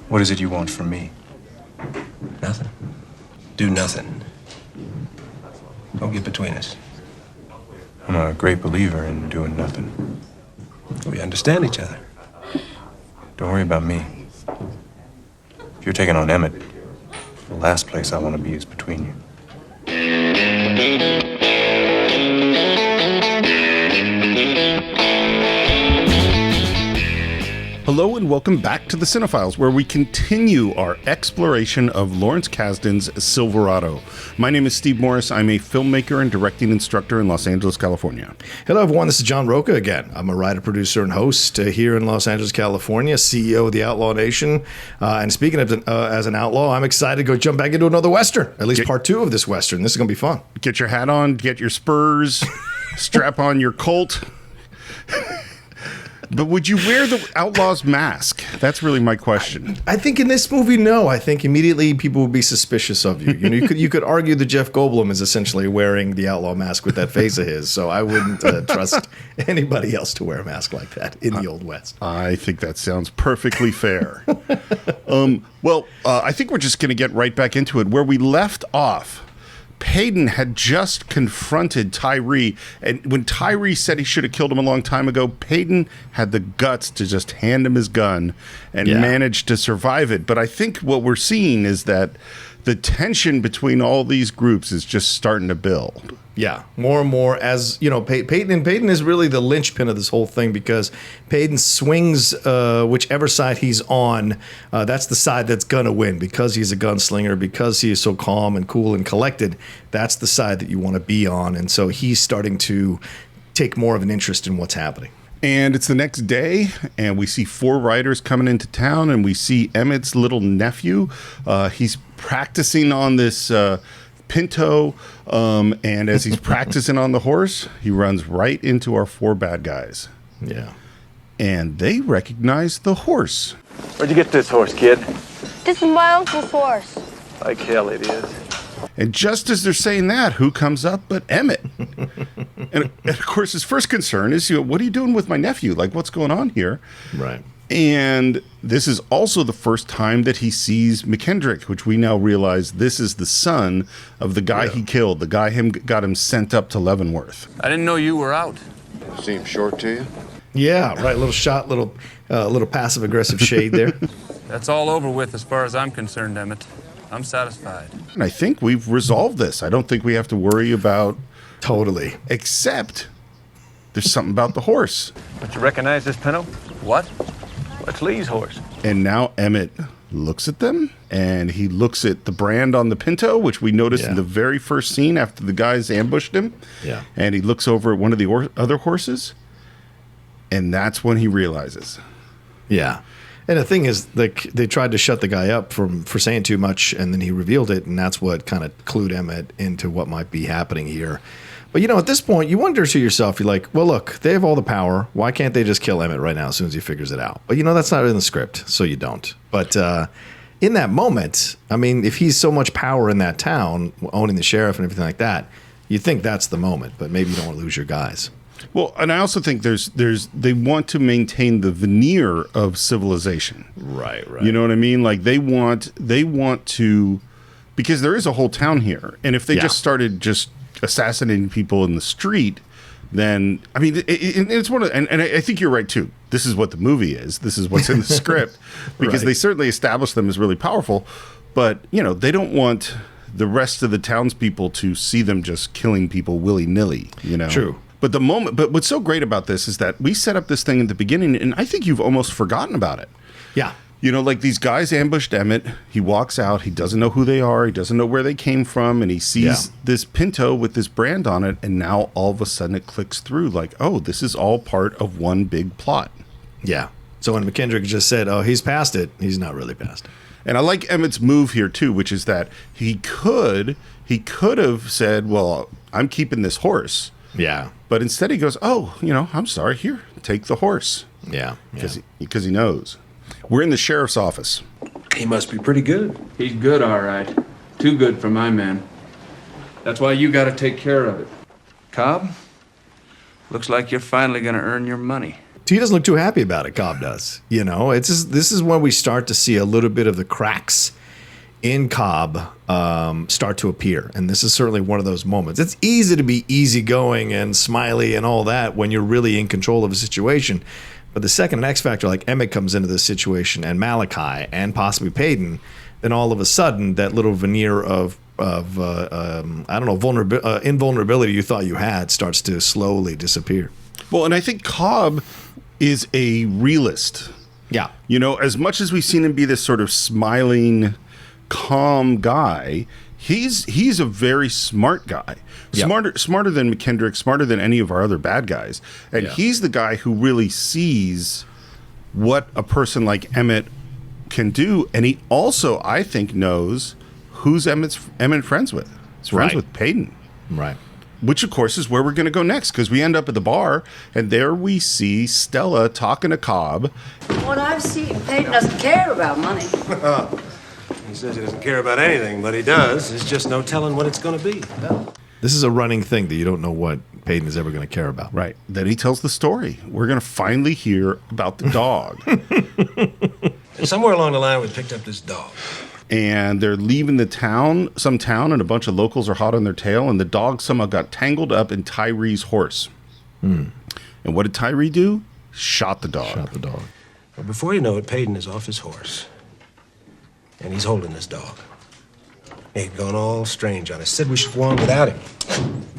What is it you want from me? Nothing. Do nothing. Don't get between us. I'm a great believer in doing nothing. We understand each other. Don't worry about me. If you're taking on Emmett, the last place I want to be is between you. Hello and welcome back to the Cine-Files, where we continue our exploration of Lawrence Kasdan's Silverado. My name is Steve Morris. I'm a filmmaker and directing instructor in Los Angeles, California. Hello, everyone. This is John Roca again. I'm a writer, producer, and host here in Los Angeles, California, CEO of the Outlaw Nation. And speaking of as an outlaw, I'm excited to go jump back into another Western, at least part two of this Western. This is going to be fun. Get your hat on, get your spurs, strap on your Colt. But would you wear the outlaw's mask? That's really my question. I think in this movie, no. I think immediately people would be suspicious of you. You know, you could argue that Jeff Goldblum is essentially wearing the outlaw mask with that face of his. So I wouldn't trust anybody else to wear a mask like that in the Old West. I think that sounds perfectly fair. I think we're just going to get right back into it. Where we left off, Payton had just confronted Tyree, and when Tyree said he should have killed him a long time ago, Payton had the guts to just hand him his gun and managed to survive it. But I think what we're seeing is that the tension between all these groups is just starting to build. Yeah, more and more as, you know, Payton is really the linchpin of this whole thing, because Payton swings whichever side he's on, that's the side that's going to win, because he's a gunslinger, because he is so calm and cool and collected. That's the side that you want to be on. And so he's starting to take more of an interest in what's happening. And it's the next day, and we see four riders coming into town, and we see Emmett's little nephew. He's practicing on this Pinto, and as he's practicing on the horse, he runs right into our four bad guys. Yeah. And they recognize the horse. Where'd you get this horse, kid? This is my uncle's horse. Like hell it is. And just as they're saying that, who comes up but Emmett? and of course, his first concern is, what are you doing with my nephew? Like, what's going on here? Right. And this is also the first time that he sees McKendrick, which we now realize this is the son of the guy he killed, the guy got him sent up to Leavenworth. I didn't know you were out. Seems short to you? Yeah, right. Little shot, little passive-aggressive shade there. That's all over with as far as I'm concerned, Emmett. I'm satisfied. And I think we've resolved this. I don't think we have to worry about... Totally. Except there's something about the horse. Don't you recognize this Pinto? What? It's Lee's horse. And now Emmett looks at them, and he looks at the brand on the Pinto, which we noticed in the very first scene after the guys ambushed him. Yeah. And he looks over at one of the other horses, and that's when he realizes. Yeah. And the thing is, like, they tried to shut the guy up for saying too much, and then he revealed it, and that's what kind of clued Emmett into what might be happening here. But, you know, at this point, you wonder to yourself, you're like, well, look, they have all the power. Why can't they just kill Emmett right now as soon as he figures it out? But, you know, that's not in the script, so you don't. But in that moment, I mean, if he's so much power in that town, owning the sheriff and everything like that, you think that's the moment, but maybe you don't want to lose your guys. Well, and I also think they want to maintain the veneer of civilization. Right. You know what I mean? Like they want to, because there is a whole town here, and if they just started just assassinating people in the street, then I mean, it's one of, and I think you're right too. This is what the movie is. This is what's in the script, because they certainly established them as really powerful, but you know they don't want the rest of the townspeople to see them just killing people willy-nilly. You know, true. But what's so great about this is that we set up this thing at the beginning, and I think you've almost forgotten about it. Yeah. You know, like these guys ambushed Emmett. He walks out. He doesn't know who they are. He doesn't know where they came from. And he sees this Pinto with this brand on it. And now all of a sudden it clicks through like, oh, this is all part of one big plot. Yeah. So when McKendrick just said, oh, he's past it, he's not really past it. And I like Emmett's move here, too, which is that he could have said, well, I'm keeping this horse. Yeah. But instead he goes, oh, you know, I'm sorry. Here, take the horse. Yeah. Because he knows. We're in the sheriff's office. He must be pretty good. He's good, all right. Too good for my man. That's why you got to take care of it. Cobb, looks like you're finally going to earn your money. He doesn't look too happy about it. Cobb does. You know, this is when we start to see a little bit of the cracks in Cobb start to appear, and this is certainly one of those moments. It's easy to be easygoing and smiley and all that when you're really in control of a situation, but the second an X Factor like Emmett comes into this situation, and Malachi, and possibly Peyton, then all of a sudden that little veneer of I don't know, invulnerability you thought you had starts to slowly disappear. Well, and I think Cobb is a realist. Yeah. You know, as much as we've seen him be this sort of smiling, calm guy, he's a very smart guy. Yep. Smarter than McKendrick, smarter than any of our other bad guys. And he's the guy who really sees what a person like Emmett can do. And he also, I think, knows who's Emmett friends with. He's friends with Peyton. Right. Which, of course, is where we're going to go next, because we end up at the bar, and there we see Stella talking to Cobb. What I've seen, Peyton doesn't care about money. He says he doesn't care about anything, but he does. There's just no telling what it's going to be. This is a running thing that you don't know what Peyton is ever going to care about. Right. Then he tells the story. We're going to finally hear about the dog. And somewhere along the line, we picked up this dog. And they're leaving some town, and a bunch of locals are hot on their tail, and the dog somehow got tangled up in Tyree's horse. And what did Tyree do? Shot the dog. But before you know it, Peyton is off his horse. And he's holding this dog. He'd gone all strange on us. Said we should go on without him.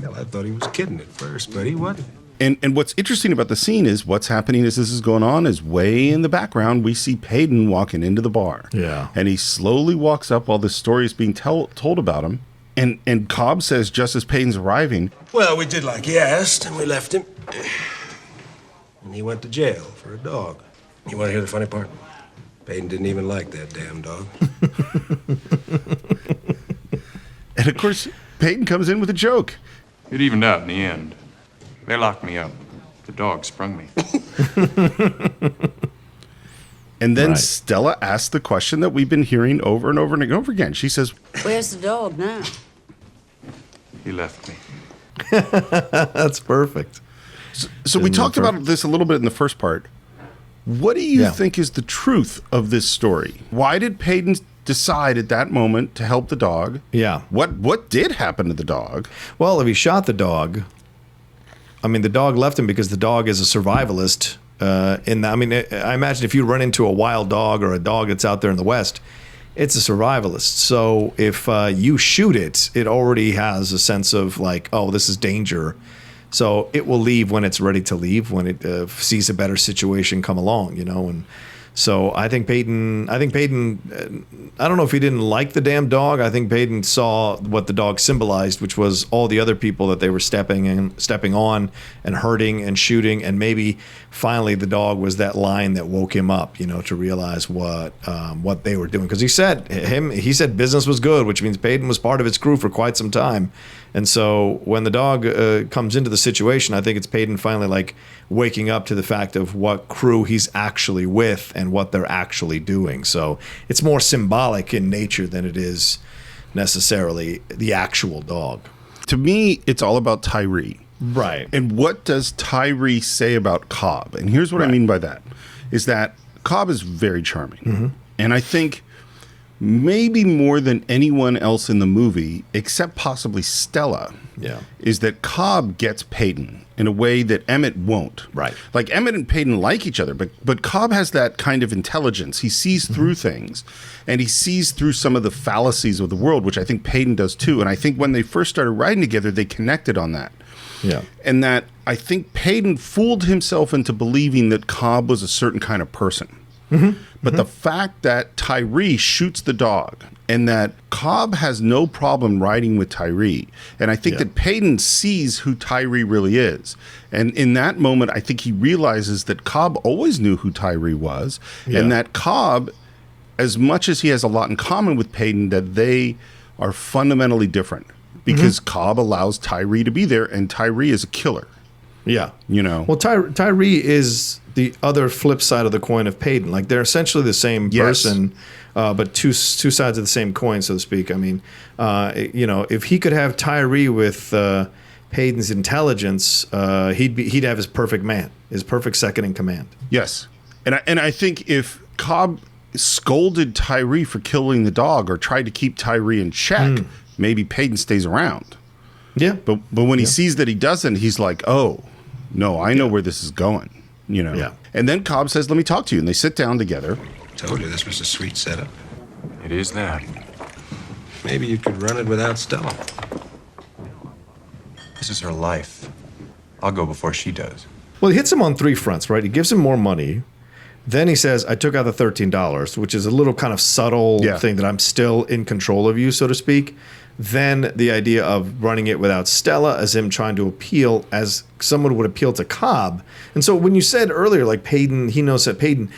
Well, I thought he was kidding at first, but he wasn't. And what's interesting about the scene is what's happening as this is going on is way in the background, we see Peyton walking into the bar. Yeah. And he slowly walks up while this story is being told about him. And Cobb says, just as Peyton's arriving, Well, we did like he asked, and we left him. And he went to jail for a dog. You want to hear the funny part? Peyton didn't even like that damn dog. and of course, Peyton comes in with a joke. It evened out in the end. They locked me up. The dog sprung me. And then Stella asks the question that we've been hearing over and over and over again. She says, Where's the dog now? He left me. That's perfect. So we talked about this a little bit in the first part. What do you think is the truth of this story? Why did Peyton decide at that moment to help the dog? Yeah. What did happen to the dog? Well, if he shot the dog, I mean, the dog left him because the dog is a survivalist. I imagine if you run into a wild dog or a dog that's out there in the West, it's a survivalist. So if you shoot it, it already has a sense of like, oh, this is danger. So it will leave when it's ready to leave, when it sees a better situation come along, you know. And so I think Peyton, I don't know if he didn't like the damn dog. I think Peyton saw what the dog symbolized, which was all the other people that they were stepping on and hurting and shooting. And maybe finally the dog was that line that woke him up, you know, to realize what they were doing. Because he said business was good, which means Peyton was part of his crew for quite some time. And so when the dog comes into the situation, I think it's Peyton finally like waking up to the fact of what crew he's actually with and what they're actually doing. So it's more symbolic in nature than it is necessarily the actual dog. To me, it's all about Tyree. Right. And what does Tyree say about Cobb? And here's what I mean by that, is that Cobb is very charming. Mm-hmm. And I think maybe more than anyone else in the movie, except possibly Stella, is that Cobb gets Peyton in a way that Emmett won't. Right. Like Emmett and Peyton like each other, but Cobb has that kind of intelligence. He sees through things, and he sees through some of the fallacies of the world, which I think Peyton does too. And I think when they first started riding together, they connected on that. Yeah. And that I think Peyton fooled himself into believing that Cobb was a certain kind of person. Mm-hmm. But the fact that Tyree shoots the dog and that Cobb has no problem riding with Tyree, and I think that Peyton sees who Tyree really is. And in that moment, I think he realizes that Cobb always knew who Tyree was, and that Cobb, as much as he has a lot in common with Peyton, that they are fundamentally different because Cobb allows Tyree to be there, and Tyree is a killer. Yeah. You know? Well, Tyree is the other flip side of the coin of Peyton. Like, they're essentially the same person, but two sides of the same coin, so to speak. I mean, you know, if he could have Tyree with Hayden's intelligence, he'd have his perfect man, his perfect second in command. Yes. And I think if Cobb scolded Tyree for killing the dog or tried to keep Tyree in check, maybe Payton stays around. Yeah. But when he sees that he doesn't, he's like, oh, no, I know where this is going, you know? Yeah. And then Cobb says, let me talk to you. And they sit down together. Told you this was a sweet setup. It is that. Maybe you could run it without Stella. This is her life. I'll go before she does. Well, he hits him on 3 fronts, right? He gives him more money. Then he says, I took out the $13, which is a little kind of subtle thing that I'm still in control of you, so to speak. Then the idea of running it without Stella as him trying to appeal as someone would appeal to Cobb. And so when you said earlier, like Payton, he knows that Payton,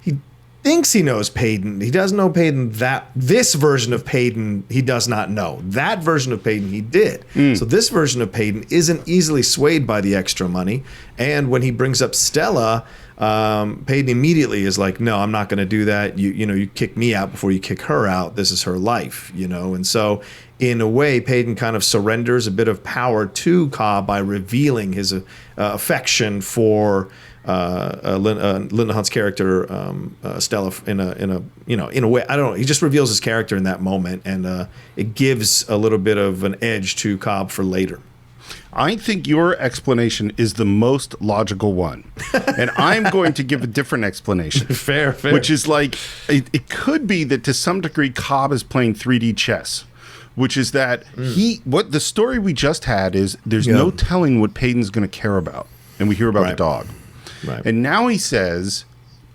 he thinks he knows Payton. He doesn't know Payton this version of Payton he does not know. That version of Payton he did. So this version of Payton isn't easily swayed by the extra money. And when he brings up Stella, Payton immediately is like, no, I'm not going to do that. You kick me out before you kick her out. This is her life, And so in a way, Payton kind of surrenders a bit of power to Cobb by revealing his affection for Linda Hunt's character, Stella, in a way. I don't know. He just reveals his character in that moment, and it gives a little bit of an edge to Cobb for later. I think your explanation is the most logical one. And I'm going to give a different explanation. Fair. Which is like, it could be that to some degree Cobb is playing 3D chess. Which is that what the story we just had is there's no telling what Payton's going to care about. And we hear about the dog. Right. And now he says,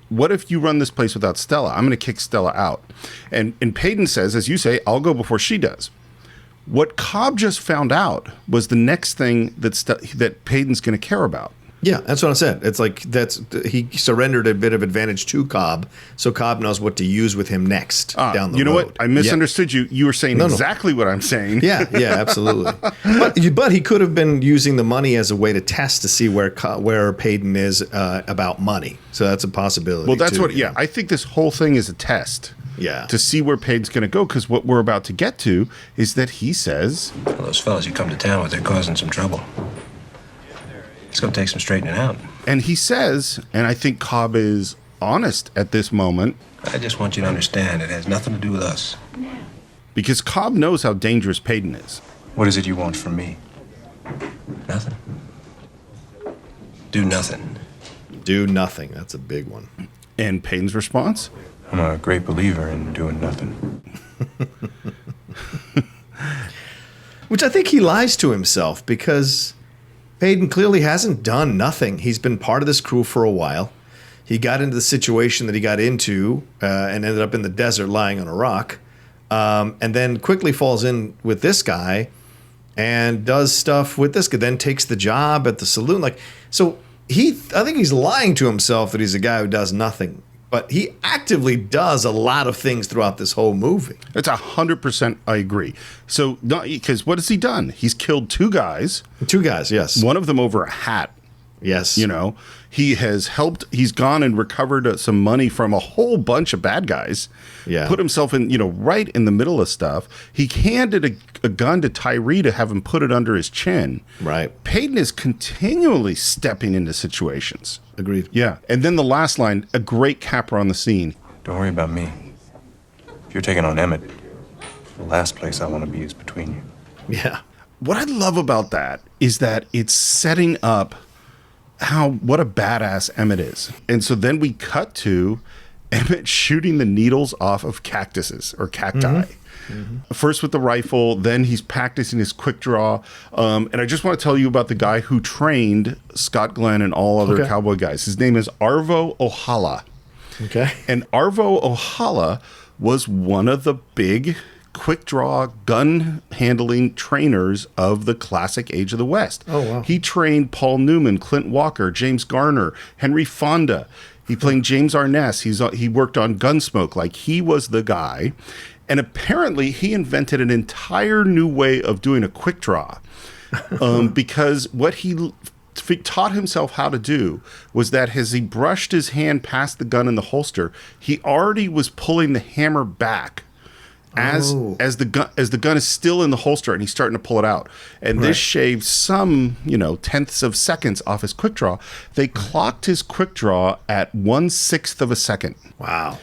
what if you run this place without Stella? I'm going to kick Stella out. And Payton says, as you say, I'll go before she does. What Cobb just found out was the next thing that Payton's going to care about. Yeah, that's what I said. It's like he surrendered a bit of advantage to Cobb, so Cobb knows what to use with him next down the road. You know what? I misunderstood you. You were saying exactly what I'm saying. Yeah, absolutely. But he could have been using the money as a way to test to see where Payton is about money. So that's a possibility. Well, that's too, what. Yeah, I think this whole thing is a test. Yeah. To see where Payton's going to go, because what we're about to get to is that he says, Well, those fellas you come to town with, they're causing some trouble. It's going to take some straightening out. And he says, and I think Cobb is honest at this moment. I just want you to understand it has nothing to do with us. Because Cobb knows how dangerous Payton is. What is it you want from me? Nothing. Do nothing. Do nothing. That's a big one. And Payton's response? I'm a great believer in doing nothing. Which I think he lies to himself, because Payton clearly hasn't done nothing. He's been part of this crew for a while. He got into the situation that he got into and ended up in the desert lying on a rock, and then quickly falls in with this guy and does stuff with this guy, then takes the job at the saloon. I think he's lying to himself that he's a guy who does nothing. But he actively does a lot of things throughout this whole movie. That's 100% I agree. So, because what has he done? He's killed 2 guys. 2 guys, yes. One of them over a hat. Yes. He has helped. He's gone and recovered some money from a whole bunch of bad guys. Yeah. Put himself in, right in the middle of stuff. He handed a gun to Tyree to have him put it under his chin. Right. Payton is continually stepping into situations. Agreed. Yeah. And then the last line, a great capper on the scene. Don't worry about me. If you're taking on Emmett, the last place I want to be is between you. Yeah. What I love about that is that it's setting up what a badass Emmett is. And so then we cut to Emmett shooting the needles off of cactuses or cacti. First with the rifle, then he's practicing his quick draw. And I just want to tell you about the guy who trained Scott Glenn and all other cowboy guys. His name is Arvo Ohala. Okay. And Arvo Ohala was one of the big quick draw gun handling trainers of the classic Age of the West. Oh, wow. He trained Paul Newman, Clint Walker, James Garner, Henry Fonda. He played James Arness. He worked on Gunsmoke. Like, he was the guy. And apparently he invented an entire new way of doing a quick draw. Because what he taught himself how to do was that as he brushed his hand past the gun in the holster, he already was pulling the hammer back as the gun is still in the holster and he's starting to pull it out. And this shaves some, tenths of seconds off his quick draw. They clocked his quick draw at 1/6 of a second. Wow.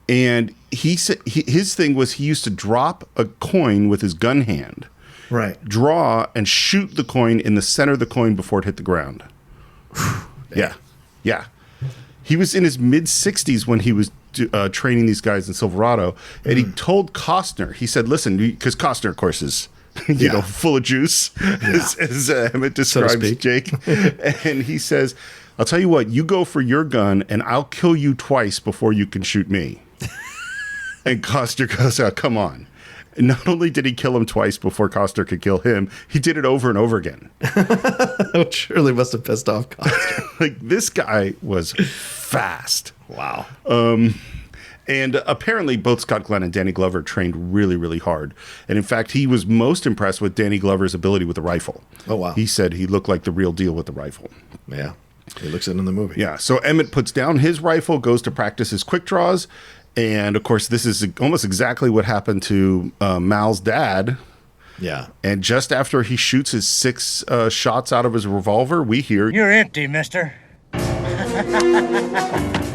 And he said his thing was he used to drop a coin with his gun hand. Right. Draw and shoot the coin in the center of the coin before it hit the ground. Yeah. He was in his mid-60s when he was training these guys in Silverado, and he told Costner, he said, listen, because Costner, of course, is full of juice, as Emmett describes Jake. And he says, I'll tell you what, you go for your gun, and I'll kill you twice before you can shoot me. And Costner goes, come on. And not only did he kill him twice before Costner could kill him, he did it over and over again. It surely must have pissed off Costner. This guy was fast. Wow. And apparently both Scott Glenn and Danny Glover trained really, really hard. And in fact, he was most impressed with Danny Glover's ability with the rifle. Oh, wow. He said he looked like the real deal with the rifle. Yeah. He looks it in the movie. Yeah. So Emmett puts down his rifle, goes to practice his quick draws. And of course, this is almost exactly what happened to Mal's dad. Yeah. And just after he shoots his 6 shots out of his revolver, we hear, "You're empty, mister."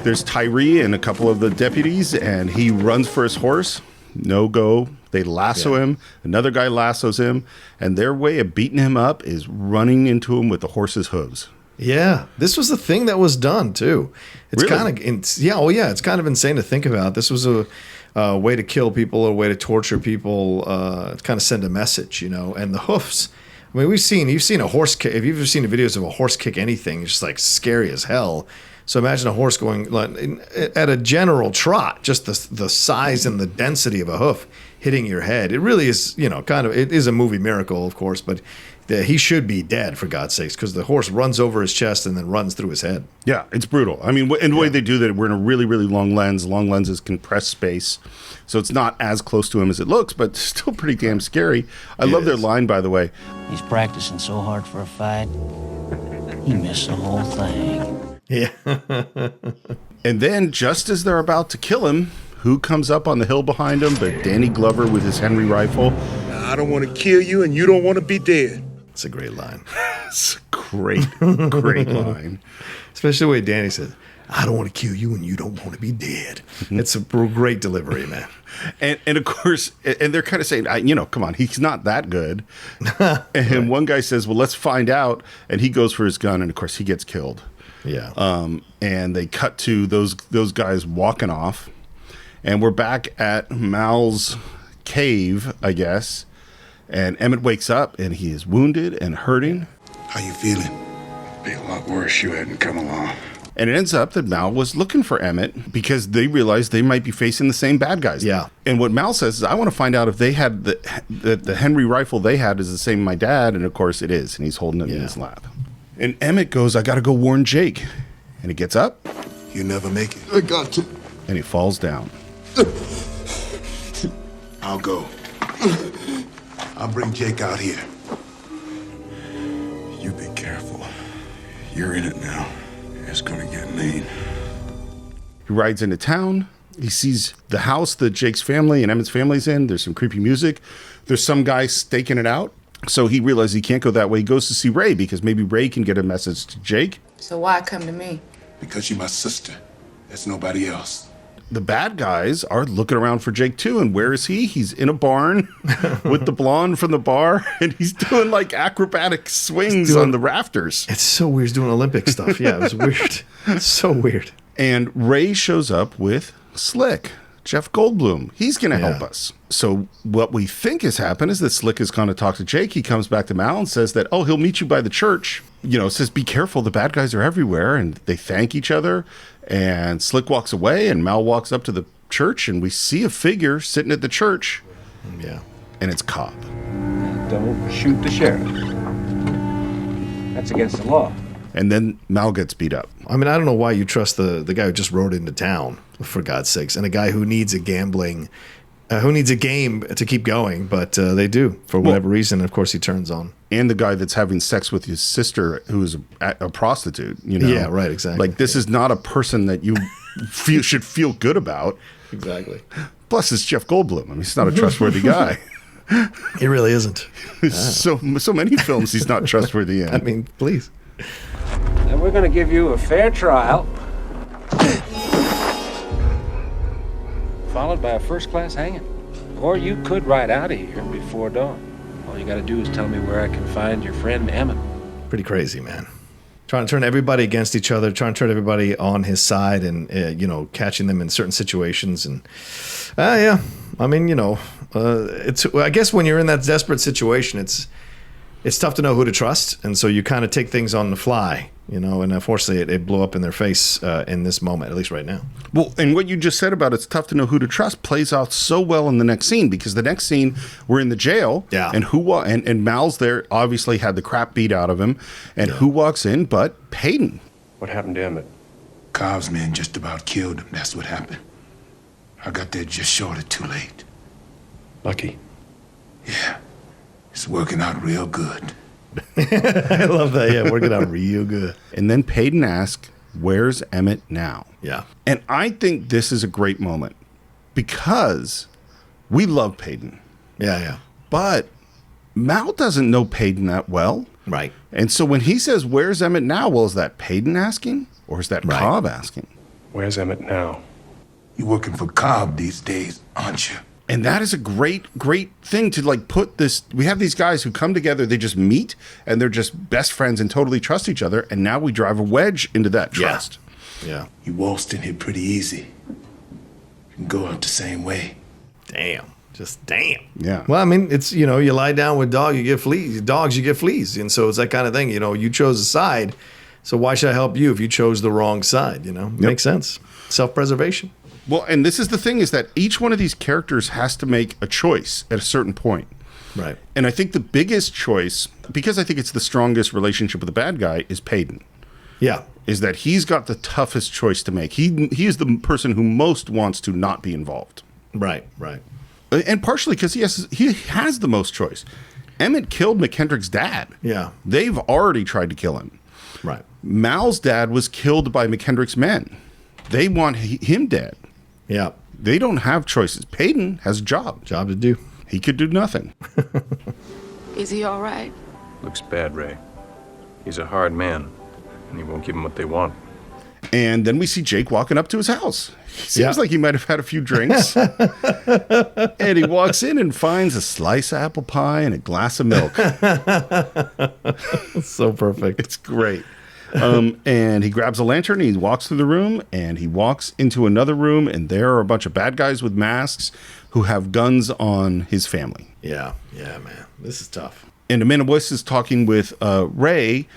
There's Tyree and a couple of the deputies, and he runs for his horse. No go. They lasso him. Another guy lassos him. And their way of beating him up is running into him with the horse's hooves. Yeah, this was the thing that was done too. It's Really? kind of it's kind of insane to think about. This was a way to kill people, a way to torture people, to kind of send a message, And the hoofs. I mean, you've seen a horse kick. If you've ever seen the videos of a horse kick anything, it's just like scary as hell. So imagine a horse going at a general trot, just the size and the density of a hoof hitting your head. It really is, it is a movie miracle, of course, but he should be dead, for God's sakes, because the horse runs over his chest and then runs through his head. Yeah, it's brutal. I mean, and the way they do that, we're in a really, really long lens. Long lenses compress space, so it's not as close to him as it looks, but still pretty damn scary. I love their line, by the way. He's practicing so hard for a fight, he missed the whole thing. Yeah. And then, just as they're about to kill him, who comes up on the hill behind him but Danny Glover with his Henry rifle? I don't want to kill you, and you don't want to be dead. It's a great line. It's a great line. Especially the way Danny says, I don't want to kill you and you don't want to be dead. It's a great delivery, man. And of course, and they're kind of saying, come on, he's not that good. And one guy says, well, let's find out. And he goes for his gun, and of course, he gets killed. Yeah. And they cut to those guys walking off. And we're back at Mal's cave, I guess. And Emmett wakes up, and he is wounded and hurting. How you feeling? Be a lot worse you hadn't come along. And it ends up that Mal was looking for Emmett because they realized they might be facing the same bad guys. Yeah. And what Mal says is, I want to find out if they had the Henry rifle they had is the same my dad. And of course it is. And he's holding it in his lap. And Emmett goes, I got to go warn Jake. And he gets up. You never make it. I got to. And he falls down. I'll go. I'll bring Jake out here. You be careful. You're in it now. It's gonna get mean. He rides into town. He sees the house that Jake's family and Emmett's family's in. There's some creepy music. There's some guy staking it out. So he realizes he can't go that way. He goes to see Ray because maybe Ray can get a message to Jake. So why come to me? Because you're my sister. There's nobody else. The bad guys are looking around for Jake too. And where is he? He's in a barn with the blonde from the bar. And he's doing like acrobatic swings on the rafters. It's so weird. He's doing Olympic stuff. Yeah, it was weird. It's so weird. And Ray shows up with Slick, Jeff Goldblum. He's going to help us. So what we think has happened is that Slick is going to talk to Jake. He comes back to Mal and says that, he'll meet you by the church. Says, be careful. The bad guys are everywhere. And they thank each other. And Slick walks away and Mal walks up to the church and we see a figure sitting at the church. Yeah. And it's Cobb. Don't shoot the sheriff. That's against the law. And then Mal gets beat up. I mean, I don't know why you trust the guy who just rode into town, for God's sakes, and a guy who needs a game to keep going, but they do, for whatever reason. Of course, he turns on. And the guy that's having sex with his sister, who is a prostitute, Yeah, right, exactly. Like, this is not a person that you should feel good about. Exactly. Plus, it's Jeff Goldblum. I mean, he's not a trustworthy guy. He really isn't. So many films he's not trustworthy in. I mean, please. And we're going to give you a fair trial, followed by a first-class hanging. Or you could ride out of here before dawn. All you got to do is tell me where I can find your friend Emmett. Pretty crazy, man. Trying to turn everybody against each other, trying to turn everybody on his side, and catching them in certain situations. And yeah, I mean, it's. I guess when you're in that desperate situation, it's tough to know who to trust, and so you kind of take things on the fly, And unfortunately, it blew up in their face in this moment, at least right now. Well, and what you just said about it's tough to know who to trust plays out so well in the next scene, because the next scene we're in the jail, and Mal's there, obviously had the crap beat out of him, and who walks in but Peyton? What happened to Emmett? Cobb's men just about killed him. That's what happened. I got there just short of too late. Lucky. Yeah, it's working out real good. I love that. Yeah, working out real good. And then Peyton asks, "Where's Emmett now?" Yeah. And I think this is a great moment because we love Peyton. Yeah. But Mal doesn't know Peyton that well. Right. And so when he says, "Where's Emmett now?" Well, is that Peyton asking or is that Cobb asking? Where's Emmett now? You're working for Cobb these days, aren't you? And that is a great thing to put this. We have these guys who come together, they just meet and they're just best friends and totally trust each other. And now we drive a wedge into that trust. Yeah. You waltzed in here pretty easy. You can go out the same way. Damn. Just damn. Yeah. Well, I mean, it's, you lie down with dogs, you get fleas. Dogs, you get fleas. And so it's that kind of thing. You chose a side. So why should I help you if you chose the wrong side? Makes sense. Self-preservation. Well, and this is the thing, is that each one of these characters has to make a choice at a certain point. Right. And I think the biggest choice, because I think it's the strongest relationship with the bad guy, is Peyton. Yeah. Is that he's got the toughest choice to make. He is the person who most wants to not be involved. Right. And partially because he has the most choice. Emmett killed McKendrick's dad. Yeah. They've already tried to kill him. Right. Mal's dad was killed by McKendrick's men. They want him dead. Yeah. They don't have choices. Peyton has a job. Job to do. He could do nothing. Is he all right? Looks bad, Ray. He's a hard man, and he won't give them what they want. And then we see Jake walking up to his house. Seems like he might have had a few drinks. And he walks in and finds a slice of apple pie and a glass of milk. So perfect. It's great. And he grabs a lantern and he walks through the room and he walks into another room, and there are a bunch of bad guys with masks who have guns on his family. Yeah, man. This is tough. And Amanda Bliss is talking with Ray,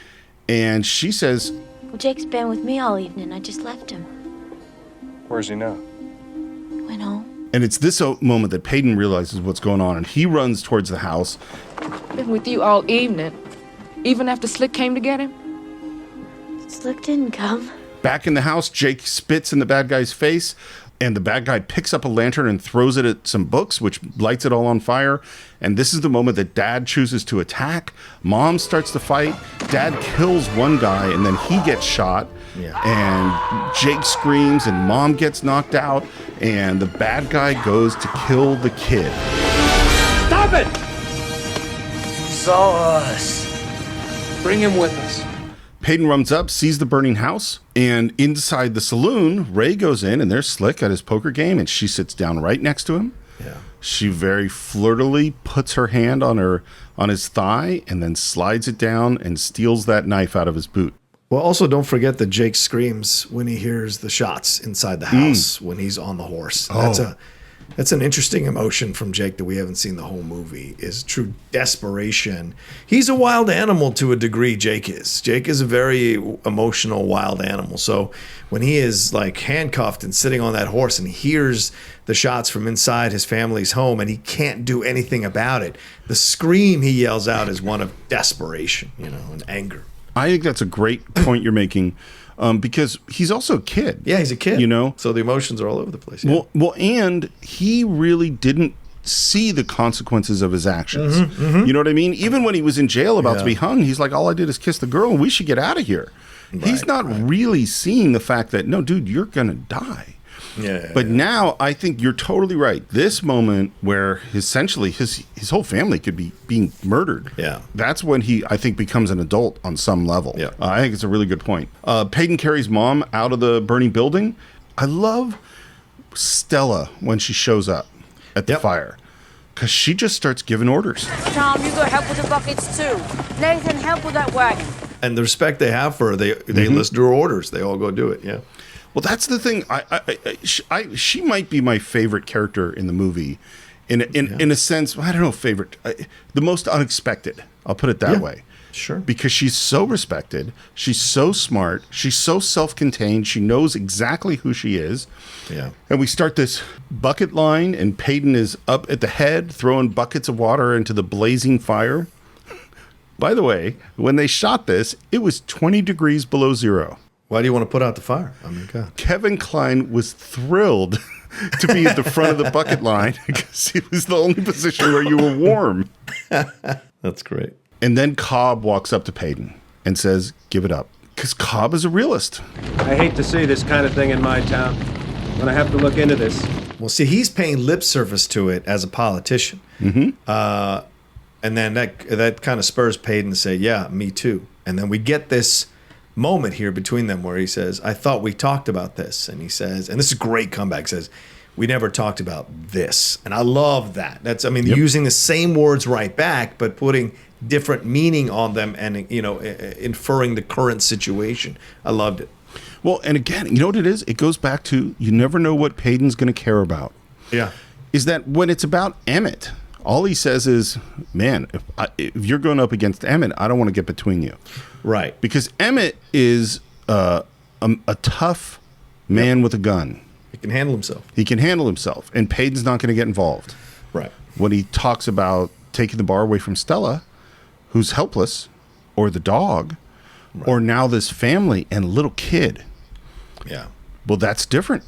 and she says, Well, Jake's been with me all evening. I just left him. Where's he now? Went home. and it's this moment that Peyton realizes what's going on, and he runs towards the house. Been with you all evening, even after Slick came to get him? Slick didn't come. Back in the house, Jake spits in the bad guy's face, and the bad guy picks up a lantern and throws it at some books, which lights it all on fire. And this is the moment that Dad chooses to attack. Mom starts to fight. Dad kills one guy, and then he gets shot. Yeah. And Jake screams, and Mom gets knocked out, and the bad guy goes to kill the kid. Stop it! Saw us. Bring him with us. Peyton runs up, sees the burning house, and inside the saloon, Ray goes in, and there's Slick at his poker game, and she sits down right next to him. Yeah. She very flirtily puts her hand on his thigh and then slides it down and steals that knife out of his boot. Well, also don't forget that Jake screams when he hears the shots inside the house when he's on the horse. That's an interesting emotion from Jake that we haven't seen the whole movie, is true desperation. He's a wild animal to a degree, Jake is. Jake is a very emotional wild animal. So when he is like handcuffed and sitting on that horse and hears the shots from inside his family's home and he can't do anything about it, the scream he yells out is one of desperation, and anger. I think that's a great point you're making. Because he's also a kid. Yeah, he's a kid. So the emotions are all over the place. Yeah. Well, and he really didn't see the consequences of his actions. You know what I mean? Even when he was in jail about to be hung, he's like, all I did is kiss the girl and we should get out of here. He's not really seeing the fact that, no, dude, you're going to die. But now I think you're totally right. This moment where essentially his whole family could be being murdered. Yeah. That's when he, I think, becomes an adult on some level. Yeah. I think it's a really good point. Peyton carries mom out of the burning building. I love Stella when she shows up at the fire, because she just starts giving orders. Tom, you go help with the buckets too. Nathan, help with that wagon. And the respect they have for her, they listen to her orders. They all go do it. Yeah. Well, that's the thing. She might be my favorite character in the movie, in a sense. I don't know, favorite, the most unexpected. I'll put it that way. Sure. Because she's so respected. She's so smart. She's so self-contained. She knows exactly who she is. Yeah. And we start this bucket line, and Peyton is up at the head, throwing buckets of water into the blazing fire. By the way, when they shot this, it was 20 degrees below zero. Why do you want to put out the fire? I mean, God. Kevin Kline was thrilled to be at the front of the bucket line because it was the only position where you were warm. That's great. And then Cobb walks up to Peyton and says, give it up. Because Cobb is a realist. I hate to see this kind of thing in my town. When I have to look into this. Well, see, he's paying lip service to it as a politician. And then that kind of spurs Peyton to say, yeah, me too. And then we get this moment here between them where he says, I thought we talked about this. And he says, and this is a great comeback, says, we never talked about this. And I love that. That's, I mean, using the same words right back, but putting different meaning on them and, you know, inferring the current situation. I loved it. Well, and again, you know what it is? It goes back to you never know what Peyton's going to care about. Yeah. Is that when it's about Emmett, all he says is, man, if you're going up against Emmett, I don't want to get between you. Right. Because Emmett is a tough man with a gun. He can handle himself. He can handle himself. And Peyton's not going to get involved. Right. When he talks about taking the bar away from Stella, who's helpless, or the dog, or now this family and little kid. Yeah. Well, that's different.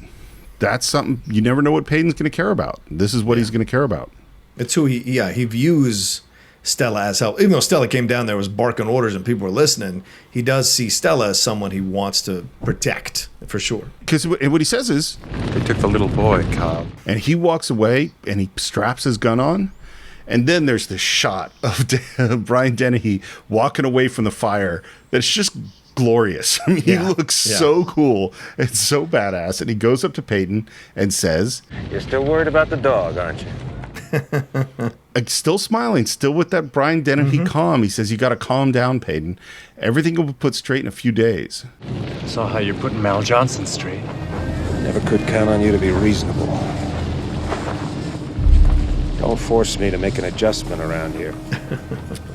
That's something you never know what Peyton's going to care about. This is what he's going to care about. It's who he views Stella as help. Even though Stella came down there, was barking orders and people were listening, he does see Stella as someone he wants to protect, for sure. Because what he says is, they took the little boy, Cobb. And he walks away and he straps his gun on. And then there's this shot of Brian Dennehy walking away from the fire that's just glorious. I mean, he looks so cool and so badass. And he goes up to Peyton and says, You're still worried about the dog, aren't you? Still smiling, still with that Brian Dennehy calm. He says, you got to calm down, Peyton. Everything will be put straight in a few days. Saw how you're putting Mal Johnson straight. Never could count on you to be reasonable. Don't force me to make an adjustment around here.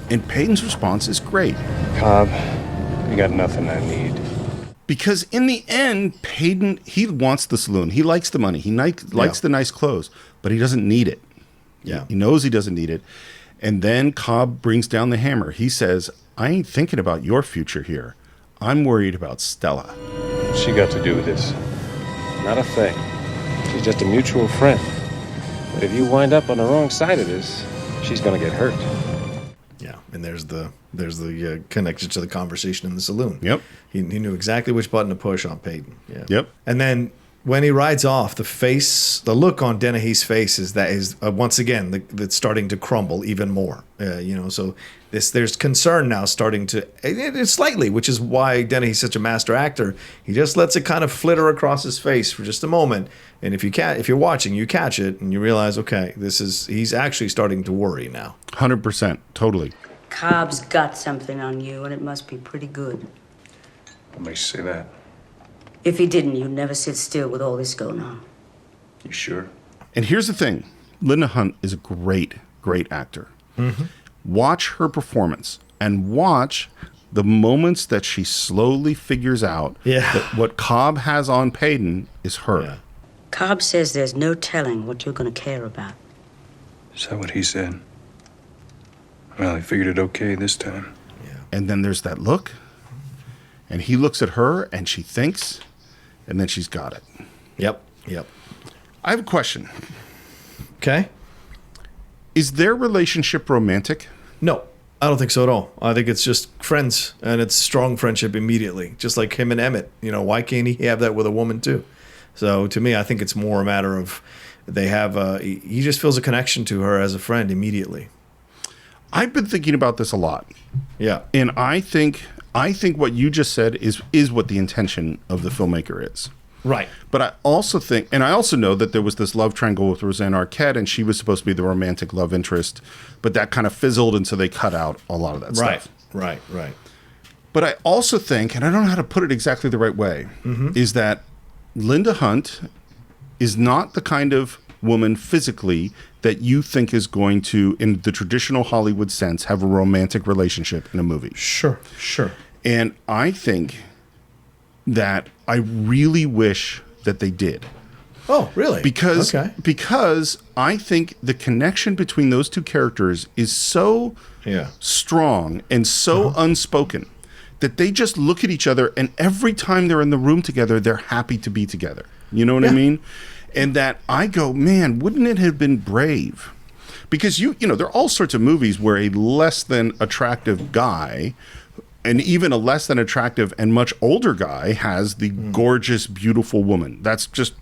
And Peyton's response is great. Cobb, you got nothing I need. Because in the end, Peyton, he wants the saloon. He likes the money. He likes the nice clothes, but he doesn't need it. Yeah. He knows he doesn't need it. And then Cobb brings down the hammer. He says, I ain't thinking about your future here. I'm worried about Stella. What's she got to do with this? Not a thing. She's just a mutual friend. But if you wind up on the wrong side of this, she's going to get hurt. Yeah, and there's the connection to the conversation in the saloon. Yep. He knew exactly which button to push on Peyton. Yeah. Yep. And then when he rides off, the look on Dennehy's face is once again that's starting to crumble even more. So there's concern now starting to slightly, which is why Dennehy's such a master actor. He just lets it kind of flitter across his face for just a moment, and if you're watching, you catch it and you realize, okay, he's actually starting to worry now. 100%, totally. Cobb's got something on you, and it must be pretty good. What makes you say that? If he didn't, you'd never sit still with all this going on. You sure? And here's the thing. Linda Hunt is a great, great actor. Watch her performance and watch the moments that she slowly figures out that what Cobb has on Peyton is her. Yeah. Cobb says there's no telling what you're going to care about. Is that what he said? Well, he figured it okay this time. Yeah. And then there's that look. And he looks at her and she thinks, and then she's got it. Yep. I have a question. Okay. Is their relationship romantic? No, I don't think so at all. I think it's just friends, and it's strong friendship immediately, just like him and Emmett. Why can't he have that with a woman too? So to me, I think it's more a matter of he just feels a connection to her as a friend immediately. I've been thinking about this a lot. Yeah. And I think what you just said is what the intention of the filmmaker is. Right. But I also think, and I also know that there was this love triangle with Roseanne Arquette, and she was supposed to be the romantic love interest, but that kind of fizzled, and so they cut out a lot of that stuff. Right. But I also think, and I don't know how to put it exactly the right way, is that Linda Hunt is not the kind of woman physically that you think is going to, in the traditional Hollywood sense, have a romantic relationship in a movie. Sure. And I think that I really wish that they did. Oh, really? Because I think the connection between those two characters is so strong and so unspoken that they just look at each other, and every time they're in the room together, they're happy to be together. You know what I mean? And that I go, man, wouldn't it have been brave? Because you know, there are all sorts of movies where a less than attractive guy, and even a less than attractive and much older guy, has the gorgeous, beautiful woman. That's just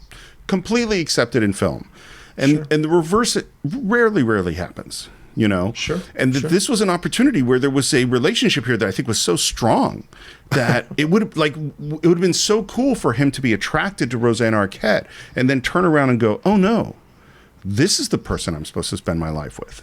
completely accepted in film. And the reverse, it rarely happens, you know? Sure. And this was an opportunity where there was a relationship here that I think was so strong that it would have been so cool for him to be attracted to Roseanne Arquette and then turn around and go, oh no, this is the person I'm supposed to spend my life with.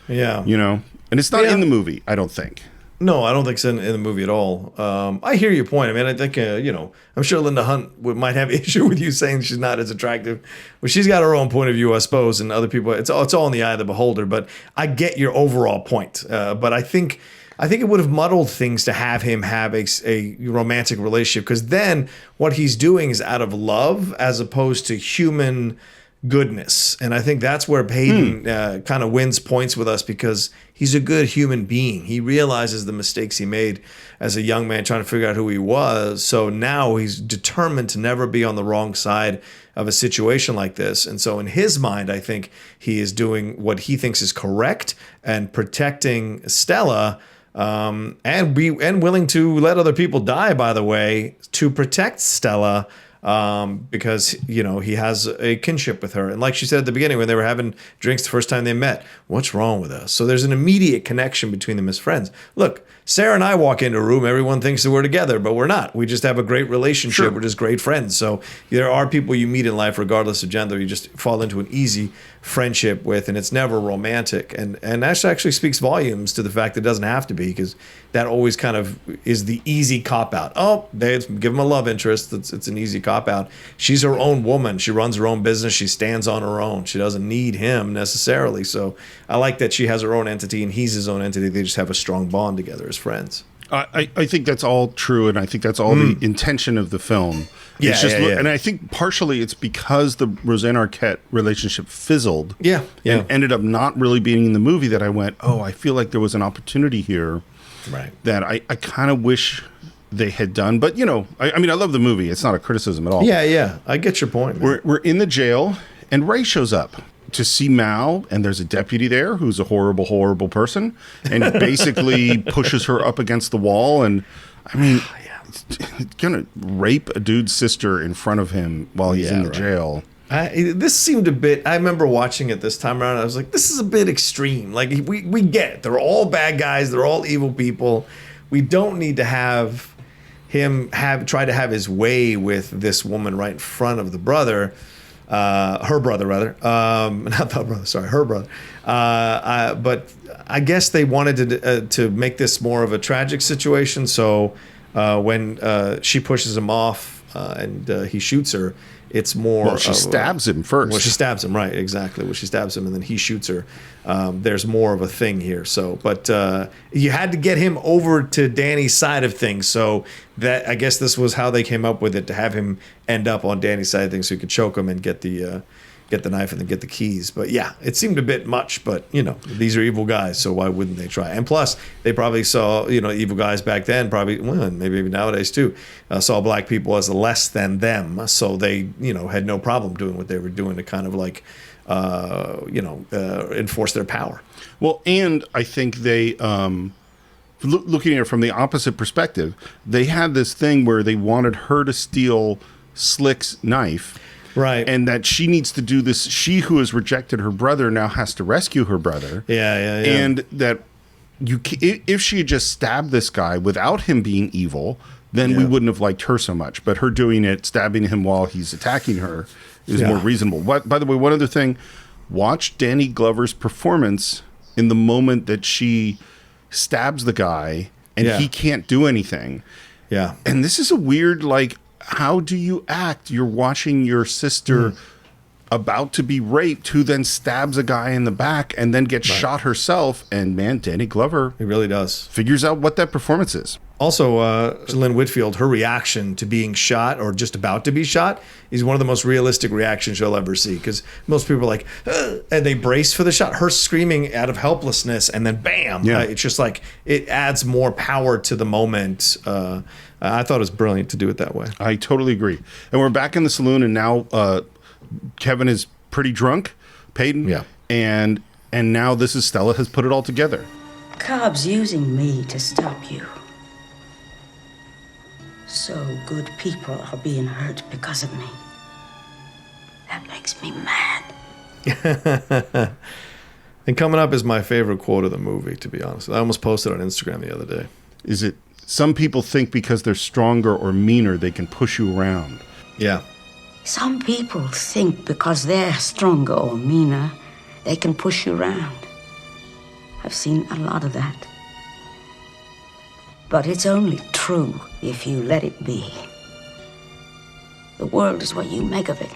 Yeah. You know? And it's not in the movie, I don't think. No, I don't think it's in the movie at all. I hear your point. I mean, I think, I'm sure Linda Hunt might have issue with you saying she's not as attractive. Well, she's got her own point of view, I suppose, and other people, it's all in the eye of the beholder. But I get your overall point. But I think it would have muddled things to have him have a romantic relationship, because then what he's doing is out of love as opposed to human goodness. And I think that's where Hayden kind of wins points with us, because he's a good human being. He realizes the mistakes he made as a young man trying to figure out who he was. So now he's determined to never be on the wrong side of a situation like this. And so in his mind, I think he is doing what he thinks is correct and protecting Stella, and willing to let other people die, by the way, to protect Stella. Because, he has a kinship with her. And like she said at the beginning, when they were having drinks the first time they met, what's wrong with us? So there's an immediate connection between them as friends. Look, Sarah and I walk into a room, everyone thinks that we're together, but we're not. We just have a great relationship. Sure. We're just great friends. So there are people you meet in life, regardless of gender, you just fall into an easy friendship with, and it's never romantic. And that actually speaks volumes to the fact that it doesn't have to be, because that always kind of is the easy cop-out. Oh, they give him a love interest. It's an easy cop-out. She's her own woman. She runs her own business. She stands on her own. She doesn't need him necessarily. So I like that she has her own entity and he's his own entity. They just have a strong bond together as friends. I think that's all true, and I think that's all the intention of the film. Yeah, And I think partially it's because the Roseanne Arquette relationship fizzled and ended up not really being in the movie that I went, oh, I feel like there was an opportunity here that I kind of wish they had done. But, I mean, I love the movie. It's not a criticism at all. Yeah. I get your point, man. We're in the jail, and Ray shows up to see Mal, and there's a deputy there who's a horrible person, and basically pushes her up against the wall. And, I mean, it's gonna rape a dude's sister in front of him while he's in the jail. This seemed a bit, I remember watching it this time around, I was like, this is a bit extreme. Like, we get it. They're all bad guys. They're all evil people. We don't need to have him try to have his way with this woman right in front of the brother. Her brother, rather. Not the brother, sorry, her brother. But I guess they wanted to make this more of a tragic situation. So when she pushes him off and he shoots her, it's more... Well, she stabs him first. Well, she stabs him, right, exactly. Well, she stabs him and then he shoots her. There's more of a thing here. So, but you had to get him over to Danny's side of things. So that, I guess this was how they came up with it, to have him end up on Danny's side of things so he could choke him and get the knife and then get the keys. But yeah, it seemed a bit much, but these are evil guys, so why wouldn't they try? And plus, they probably saw, evil guys back then, probably, well, maybe nowadays too, saw black people as less than them. So they, had no problem doing what they were doing to kind of like, enforce their power. Well, and I think they, looking at it from the opposite perspective, they had this thing where they wanted her to steal Slick's knife. Right. And that she needs to do this. She who has rejected her brother now has to rescue her brother. Yeah. And that if she had just stabbed this guy without him being evil, then we wouldn't have liked her so much. But her doing it, stabbing him while he's attacking her, is more reasonable. By the way, one other thing, watch Danny Glover's performance in the moment that she stabs the guy and he can't do anything. Yeah. And this is a weird, like, how do you act? You're watching your sister about to be raped, who then stabs a guy in the back and then gets shot herself. And man, Danny Glover, he really does, figures out what that performance is. Also, Lynn Whitfield, her reaction to being shot or just about to be shot is one of the most realistic reactions you'll ever see, because most people are like, and they brace for the shot. Her screaming out of helplessness and then bam. It's just like, it adds more power to the moment. I thought it was brilliant to do it that way. I totally agree. And we're back in the saloon, and now Kevin is pretty drunk, Peyton. Yeah. And now this is Stella has put it all together. Cobb's using me to stop you. So good people are being hurt because of me. That makes me mad. And coming up is my favorite quote of the movie, to be honest. I almost posted on Instagram the other day. Is it, some people think because they're stronger or meaner, they can push you around. Yeah. Some people think because they're stronger or meaner, they can push you around. I've seen a lot of that. But it's only true if you let it be. The world is what you make of it.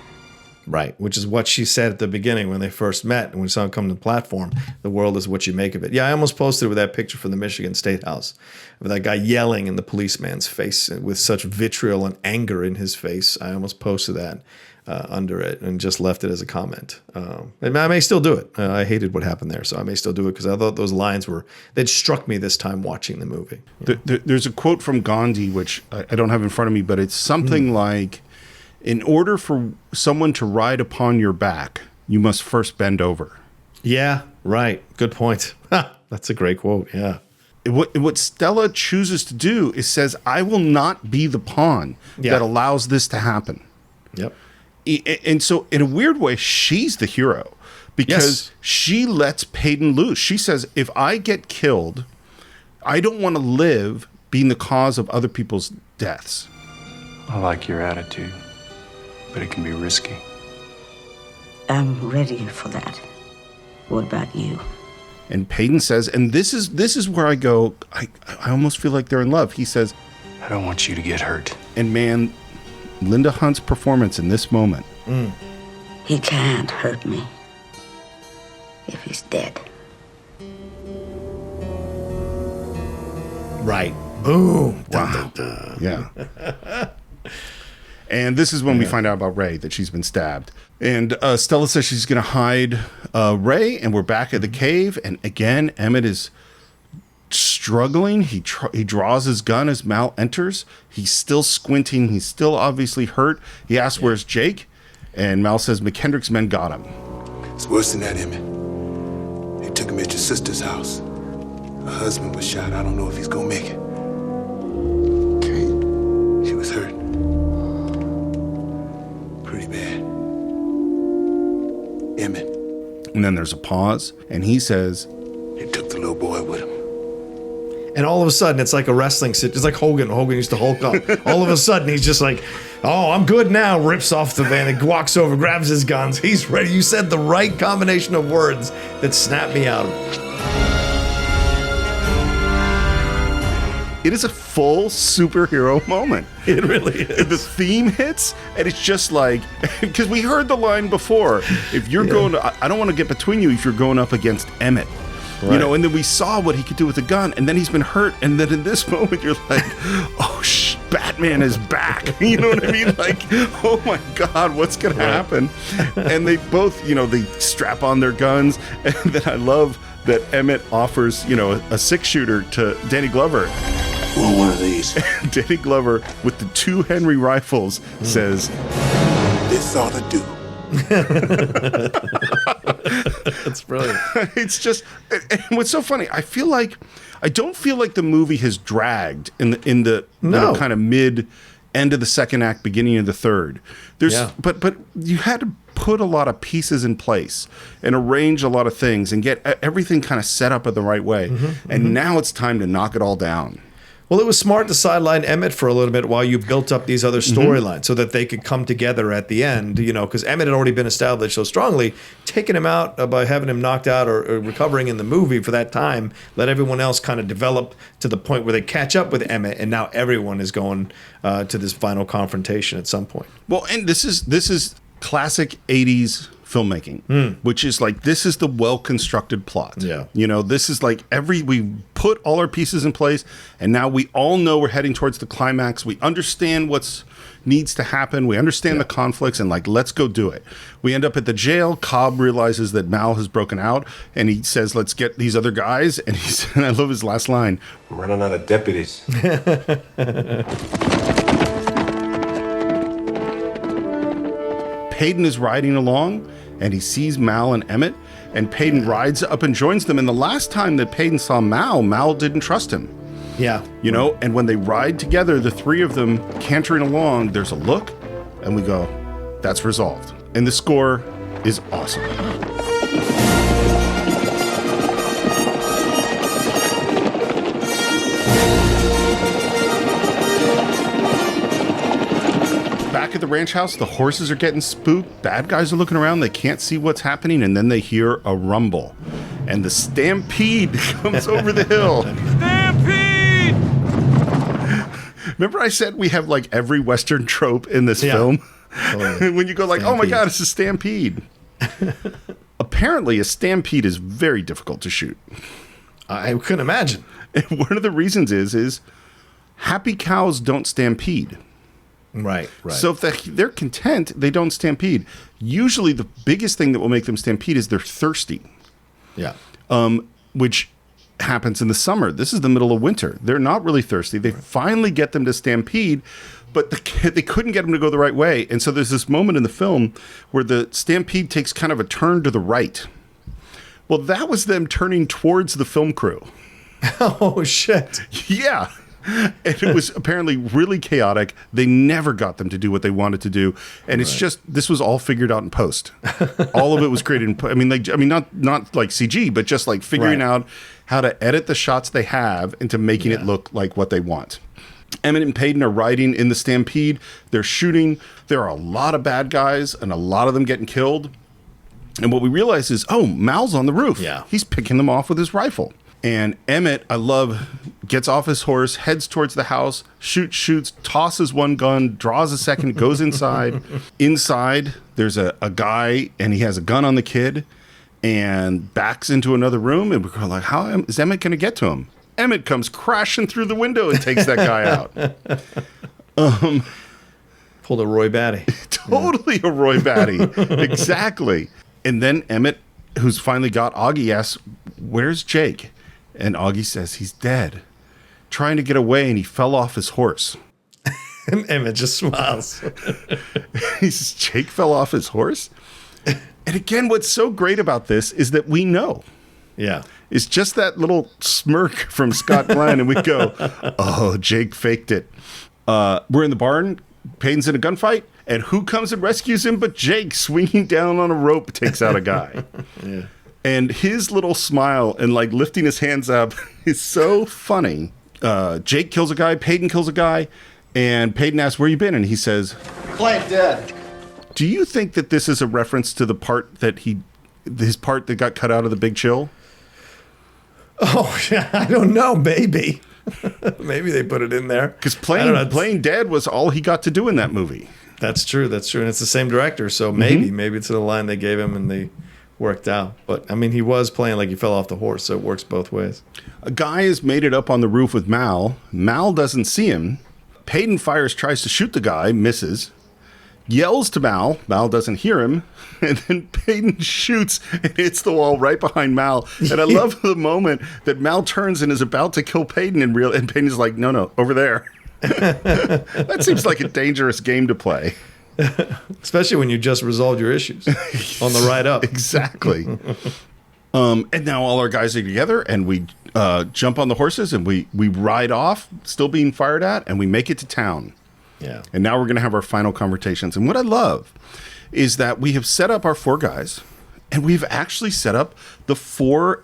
Right, which is what she said at the beginning when they first met, and when we saw him come to the platform, the world is what you make of it. Yeah, I almost posted with that picture from the Michigan State House of that guy yelling in the policeman's face with such vitriol and anger in his face. I almost posted that under it and just left it as a comment. And I may still do it. I hated what happened there, so I may still do it because I thought those lines they'd struck me this time watching the movie. There's a quote from Gandhi, which I don't have in front of me, but it's something like, in order for someone to ride upon your back, you must first bend over. Yeah, right. Good point. That's a great quote, yeah. What Stella chooses to do is says, I will not be the pawn that allows this to happen. Yep. And so, in a weird way, she's the hero because she lets Peyton loose. She says, if I get killed, I don't want to live being the cause of other people's deaths. I like your attitude, but it can be risky. I'm ready for that. What about you? And Peyton says, and this is where I go, I almost feel like they're in love. He says, I don't want you to get hurt. And man, Linda Hunt's performance in this moment. He can't hurt me if he's dead. Right. Boom. Wow. Dun, dun, dun. Yeah. And this is when we find out about Ray, that she's been stabbed. And Stella says she's going to hide Ray, and we're back at the cave. And again, Emmett is struggling. He draws his gun as Mal enters. He's still squinting. He's still obviously hurt. He asks, where's Jake? And Mal says, McKendrick's men got him. It's worse than that, Emmett. They took him at your sister's house. Her husband was shot. I don't know if he's gonna make it. Kate, she was hurt. Pretty bad. Emmett. And then there's a pause, and he says, They took the little boy with him. And all of a sudden, it's like a wrestling sit. It's like Hogan. Hogan used to Hulk up. All of a sudden, he's just like, oh, I'm good now. Rips off the van and walks over, grabs his guns. He's ready. You said the right combination of words that snapped me out of it. It is a full superhero moment. It really is. The theme hits, and it's just like, because we heard the line before, if you're going to, I don't want to get between you if you're going up against Emmett. Right. You know, and then we saw what he could do with a gun, and then he's been hurt, and then in this moment you're like, oh, Batman is back. You know what I mean? Like, oh my God, what's going to happen? And they both, they strap on their guns, and then I love that Emmett offers, a 6-shooter to Danny Glover. Want one of these? Danny Glover, with the 2 Henry rifles, says, This ought to do. That's brilliant. It's just, and what's so funny, I don't feel like the movie has dragged in the kind of mid end of the second act, beginning of the third. But you had to put a lot of pieces in place and arrange a lot of things and get everything kind of set up in the right way. And now it's time to knock it all down. Well, it was smart to sideline Emmett for a little bit while you built up these other storylines so that they could come together at the end, because Emmett had already been established so strongly. Taking him out by having him knocked out or recovering in the movie for that time, let everyone else kind of develop to the point where they catch up with Emmett, and now everyone is going to this final confrontation at some point. Well, and this is classic 80s filmmaking, which is like, this is the well-constructed plot. This is like we put all our pieces in place, and now we all know we're heading towards the climax. We understand what's needs to happen. We understand the conflicts, and let's go do it. We end up at the jail. Cobb realizes that Mal has broken out, and he says, let's get these other guys. And and I love his last line, I'm running out of deputies. Peyton is riding along, and he sees Mal and Emmett, and Peyton rides up and joins them. And the last time that Peyton saw Mal didn't trust him. And when they ride together, the three of them cantering along, there's a look, and we go, that's resolved. And the score is awesome. Back at the ranch house, the horses are getting spooked. Bad guys are looking around. They can't see what's happening. And then they hear a rumble. And the stampede comes over the hill. Stampede! Remember I said we have every Western trope in this film? Totally. When you go oh my God, it's a stampede. Apparently, a stampede is very difficult to shoot. I couldn't imagine. And one of the reasons is happy cows don't stampede. Right. So if they're content, they don't stampede. Usually the biggest thing that will make them stampede is they're thirsty. Which happens in the summer. This is the middle of winter. They're not really thirsty. They finally get them to stampede, but they couldn't get them to go the right way. And so there's this moment in the film where the stampede takes kind of a turn to the right. Well, that was them turning towards the film crew. Oh, shit. Yeah. And it was apparently really chaotic. They never got them to do what they wanted to do, and it's just this was all figured out in post. All of it was created in post. Not like CG, but just figuring out how to edit the shots they have into making it look like what they want. Emmett and Peyton are riding in the stampede. They're shooting. There are a lot of bad guys, and a lot of them getting killed. And what we realize is, Mal's on the roof. He's picking them off with his rifle. And Emmett, I love, gets off his horse, heads towards the house, shoots, tosses one gun, draws a second, goes inside. Inside, there's a guy, and he has a gun on the kid, and backs into another room. And we're like, how is Emmett going to get to him? Emmett comes crashing through the window and takes that guy out. Pulled a Roy Batty. Totally a Roy Batty. Exactly. And then Emmett, who's finally got Augie, asks, where's Jake? And Augie says he's dead, trying to get away, and he fell off his horse. And Emmett just smiles. He says, Jake fell off his horse? And again, what's so great about this is that we know. It's just that little smirk from Scott Glenn, and we go, oh, Jake faked it. We're in the barn. Peyton's in a gunfight. And who comes and rescues him but Jake, swinging down on a rope, takes out a guy. And his little smile and lifting his hands up is so funny. Jake kills a guy, Peyton kills a guy, and Peyton asks, where you been? And he says, Client dead. Do you think that this is a reference to the part that his part that got cut out of The Big Chill? Oh, I don't know, maybe. Maybe they put it in there. Because playing dead was all he got to do in that movie. That's true. And it's the same director. So maybe it's the line they gave him and they worked out. But he was playing like he fell off the horse. So it works both ways. A guy has made it up on the roof with Mal. Mal doesn't see him. Peyton tries to shoot the guy, misses. Yells to Mal. Mal doesn't hear him. And then Peyton shoots and hits the wall right behind Mal. And I love the moment that Mal turns and is about to kill Peyton and Peyton's like, no, over there. That seems like a dangerous game to play. Especially when you just resolved your issues on the ride up. Exactly. And now all our guys are together, and we jump on the horses, and we ride off, still being fired at, and we make it to town. Yeah. And now we're going to have our final conversations. And what I love is that we have set up our 4 guys, and we've actually set up the 4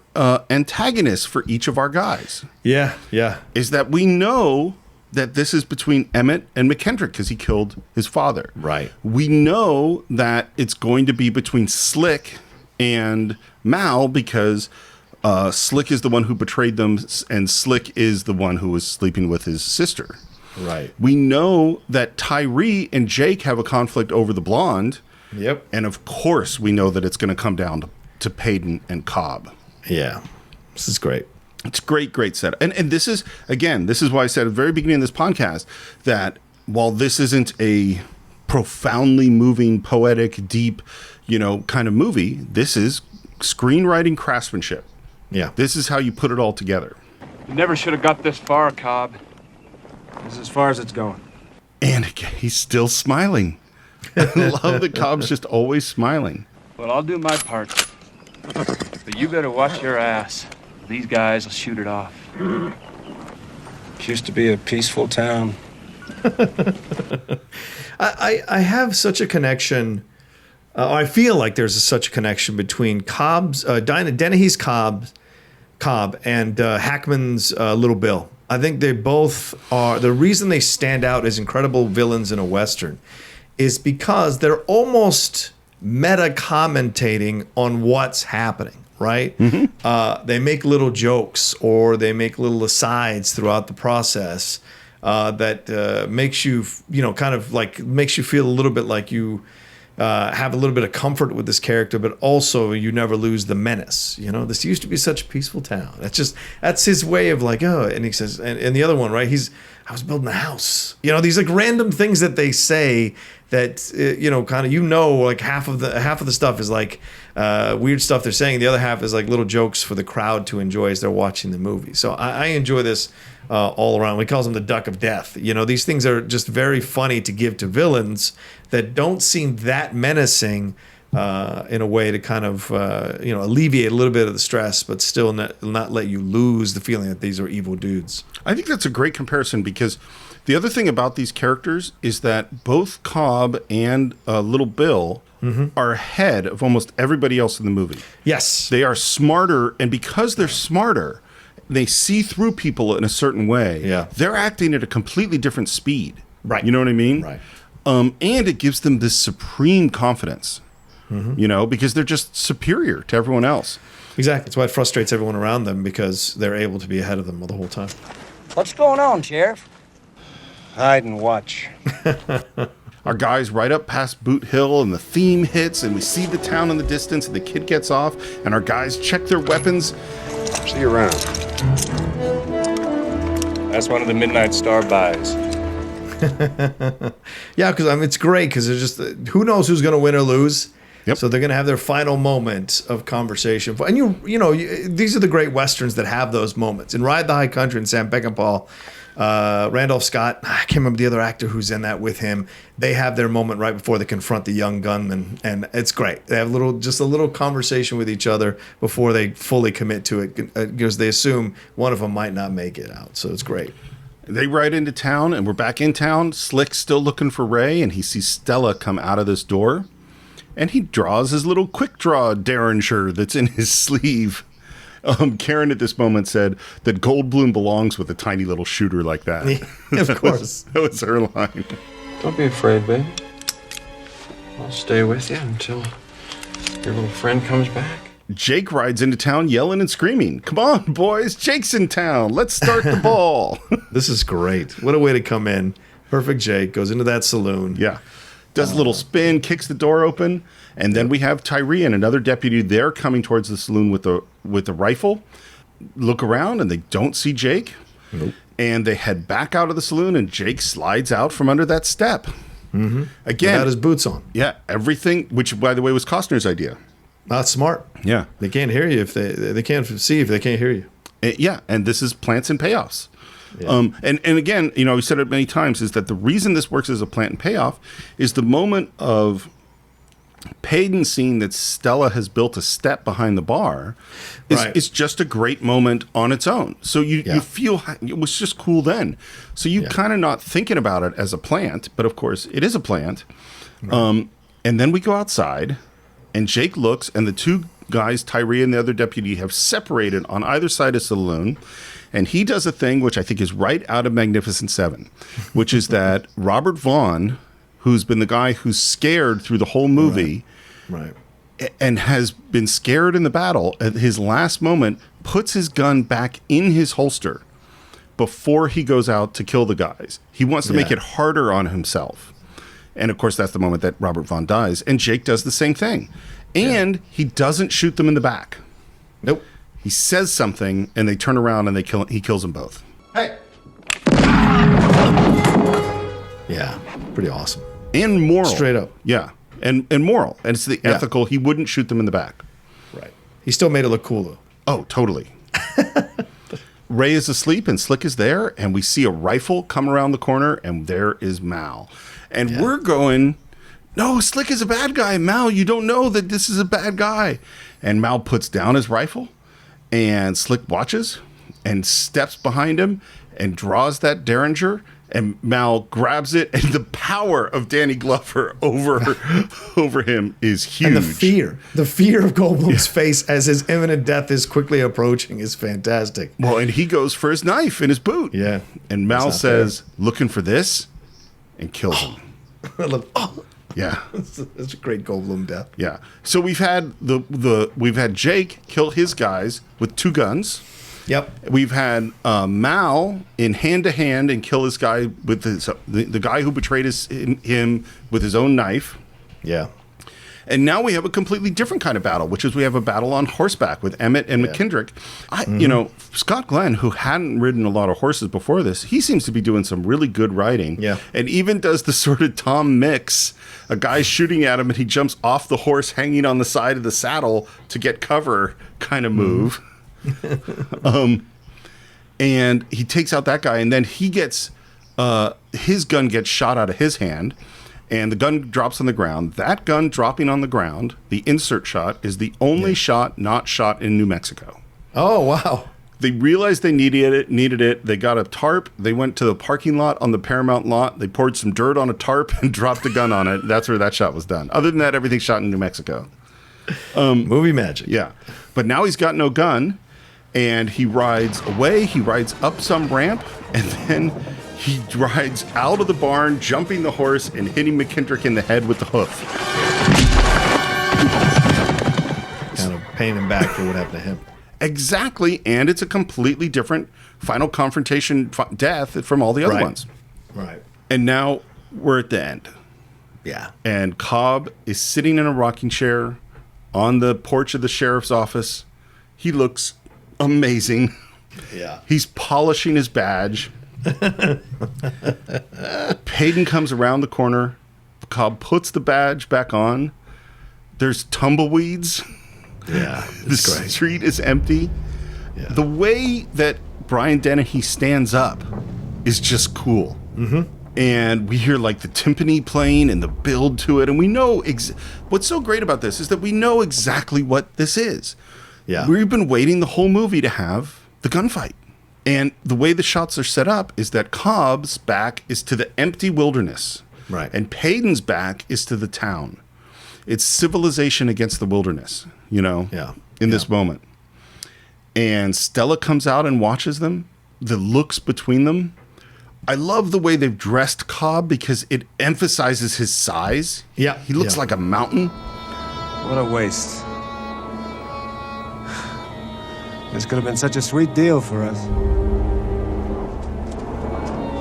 antagonists for each of our guys. Yeah, yeah. Is that we know that this is between Emmett and McKendrick because he killed his father. Right. We know that it's going to be between Slick and Mal because Slick is the one who betrayed them, and Slick is the one who was sleeping with his sister. Right. We know that Tyree and Jake have a conflict over the blonde. Yep. And of course, we know that it's going to come down to Payton and Cobb. Yeah. This is great. It's great setup. And this is, again, this is why I said at the very beginning of this podcast that while this isn't a profoundly moving, poetic, deep, kind of movie, this is screenwriting craftsmanship. Yeah. This is how you put it all together. You never should have got this far, Cobb. This is as far as it's going. And again, he's still smiling. I love that Cobb's just always smiling. Well, I'll do my part. But you better watch your ass. These guys will shoot it off. It used to be a peaceful town. I have such a connection. I feel like there's such a connection between Dennehy's Cobb and Hackman's Little Bill. I think they both are. The reason they stand out as incredible villains in a Western is because they're almost meta commentating on what's happening. Right? Mm-hmm. They make little jokes or they make little asides throughout the process that makes you, kind of like makes you feel a little bit like you have a little bit of comfort with this character, but also you never lose the menace. This used to be such a peaceful town. That's his way of like, oh, and he says, and the other one, right? I was building a house. These like random things that they say that kind of like half of the stuff is like weird stuff they're saying. The other half is like little jokes for the crowd to enjoy as they're watching the movie. So I enjoy this all around. We calls them the Duck of Death. These things are just very funny to give to villains that don't seem that menacing in a way to kind of alleviate a little bit of the stress, but still not let you lose the feeling that these are evil dudes. I think that's a great comparison because the other thing about these characters is that both Cobb and Little Bill are ahead of almost everybody else in the movie. Yes. They are smarter, and because they're smarter, they see through people in a certain way. Yeah. They're acting at a completely different speed. Right. You know what I mean? Right. And it gives them this supreme confidence, because they're just superior to everyone else. Exactly. That's why it frustrates everyone around them because they're able to be ahead of them the whole time. What's going on, Sheriff? Hide and watch. Our guys ride up past Boot Hill and the theme hits and we see the town in the distance and the kid gets off and our guys check their weapons. See you around. That's one of the Midnight Star buys. Yeah, because it's great because it's just who knows who's going to win or lose. Yep. So they're going to have their final moment of conversation. And these are the great Westerns that have those moments. In Ride the High Country and Sam Peckinpah, Randolph Scott, I can't remember the other actor who's in that with him. They have their moment right before they confront the young gunman, and it's great. They have just a little conversation with each other before they fully commit to it because they assume one of them might not make it out. So it's great. They ride into town, and we're back in town. Slick's still looking for Ray, and he sees Stella come out of this door, and he draws his little quick draw Derringer that's in his sleeve. Karen at this moment said that Goldblum belongs with a tiny little shooter like that. Of course. That was her line. Don't be afraid, babe. I'll stay with you until your little friend comes back. Jake rides into town yelling and screaming. Come on, boys. Jake's in town. Let's start the ball. This is great. What a way to come in. Perfect Jake goes into that saloon. Yeah. Does a little spin, kicks the door open, and then we have Tyree and another deputy there coming towards the saloon with the rifle. Look around and they don't see Jake. Nope. And they head back out of the saloon and Jake slides out from under that step. Mm-hmm. Again. Without his boots on. Yeah, everything, which by the way was Costner's idea. That's smart. Yeah. They can't hear you if they can't see if they can't hear you. Yeah, and this is plants and payoffs. Yeah. And again, we said it many times, is that the reason this works as a plant and payoff is the moment of Payton seeing that Stella has built a step behind the bar is just a great moment on its own. So you feel it was just cool then. So you kind of not thinking about it as a plant, but of course it is a plant. Right. And then we go outside, and Jake looks, and the two guys, Tyree and the other deputy, have separated on either side of the saloon. And he does a thing which I think is right out of Magnificent Seven, which is that Robert Vaughn, who's been the guy who's scared through the whole movie, right, and has been scared in the battle, at his last moment, puts his gun back in his holster before he goes out to kill the guys. He wants to make it harder on himself. And of course, that's the moment that Robert Vaughn dies. And Jake does the same thing. And he doesn't shoot them in the back. Nope. He says something, and they turn around, and he kills them both. Hey! Yeah, pretty awesome. And moral. Straight up. Yeah, and moral. And it's the ethical. He wouldn't shoot them in the back. Right. He still made it look cool, though. Oh, totally. Ray is asleep, and Slick is there, and we see a rifle come around the corner, and there is Mal. And we're going, no, Slick is a bad guy. Mal, you don't know that this is a bad guy. And Mal puts down his rifle, and Slick watches and steps behind him and draws that Derringer, and Mal grabs it, and the power of Danny Glover over him is huge. And the fear of Goldblum's face as his imminent death is quickly approaching is fantastic. Well, and he goes for his knife in his boot. Yeah. And Mal says, looking for this, and kills him. Yeah, that's a great Goldblum death. Yeah. So we've had we've had Jake kill his guys with 2 guns. Yep. We've had Mal in hand to hand and kill his guy with the guy who betrayed him with his own knife. Yeah. And now we have a completely different kind of battle, which is we have a battle on horseback with Emmett and McKendrick. You know, Scott Glenn, who hadn't ridden a lot of horses before this, he seems to be doing some really good riding. Yeah. And even does the sort of Tom Mix, a guy shooting at him and he jumps off the horse hanging on the side of the saddle to get cover kind of move. And he takes out that guy, and then he gets his gun gets shot out of his hand. And the gun drops on the ground. That gun dropping on the ground, the insert shot, is the only shot not shot in New Mexico. Oh, wow. They realized they needed it. They got a tarp. They went to the parking lot on the Paramount lot. They poured some dirt on a tarp and dropped a gun on it. That's where that shot was done. Other than that, everything's shot in New Mexico. Movie magic. Yeah. But now he's got no gun, and he rides away. He rides up some ramp, and then he rides out of the barn, jumping the horse and hitting McKendrick in the head with the hoof. Kind of paying him back for what happened to him. Exactly, and it's a completely different final confrontation death from all the other ones. Right. And now we're at the end. Yeah. And Cobb is sitting in a rocking chair on the porch of the sheriff's office. He looks amazing. Yeah. He's polishing his badge. Payton comes around the corner. Cobb puts the badge back on. There's tumbleweeds. Yeah. The street is empty. Yeah. The way that Brian Dennehy stands up is just cool. Mm-hmm. And we hear like the timpani playing and the build to it. And we know what's so great about this is that we know exactly what this is. Yeah. We've been waiting the whole movie to have the gunfight. And the way the shots are set up is that Cobb's back is to the empty wilderness. Right. And Payton's back is to the town. It's civilization against the wilderness, you know, in this moment. And Stella comes out and watches them, the looks between them. I love the way they've dressed Cobb because it emphasizes his size. Yeah. He looks like a mountain. What a waste. This could have been such a sweet deal for us.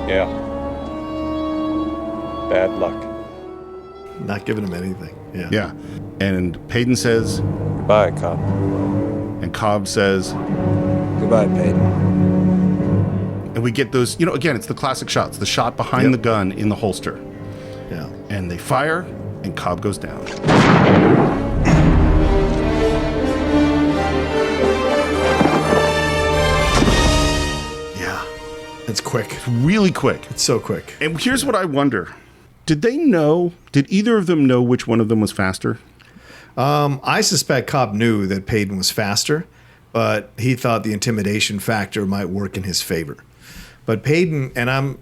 Yeah. Bad luck. Not giving him anything. Yeah. Yeah. And Payton says, Goodbye, Cobb. And Cobb says, Goodbye, Payton. And we get those, you know, again, it's the classic shots, the shot behind the gun in the holster. Yeah. And they fire, and Cobb goes down. Yeah. It's quick. It's really quick. It's so quick. And here's what I wonder. Did either of them know which one of them was faster? I suspect Cobb knew that Payton was faster, but he thought the intimidation factor might work in his favor. But Payton, and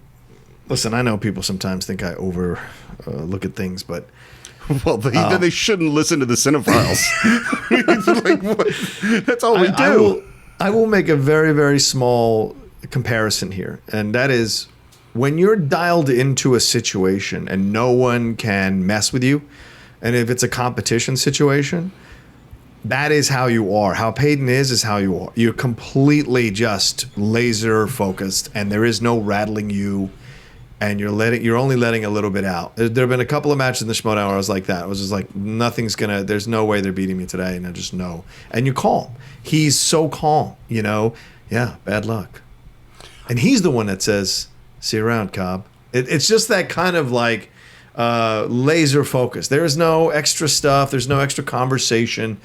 listen, I know people sometimes think I look at things, but well, then they shouldn't listen to the Cine-Files. Like, what? That's all we do. I will make a very, very small comparison here, and that is when you're dialed into a situation and no one can mess with you, and if it's a competition situation, that is how you are. How Payton is how you are. You're completely just laser focused, and there is no rattling you. And you're only letting a little bit out. There have been a couple of matches in the Schmoedown where I was like that. I was just like, there's no way they're beating me today, and I just know. And you're calm. He's so calm, Yeah, bad luck. And he's the one that says, "See you around, Cobb." It's just that kind of like laser focus. There is no extra stuff. There's no extra conversation.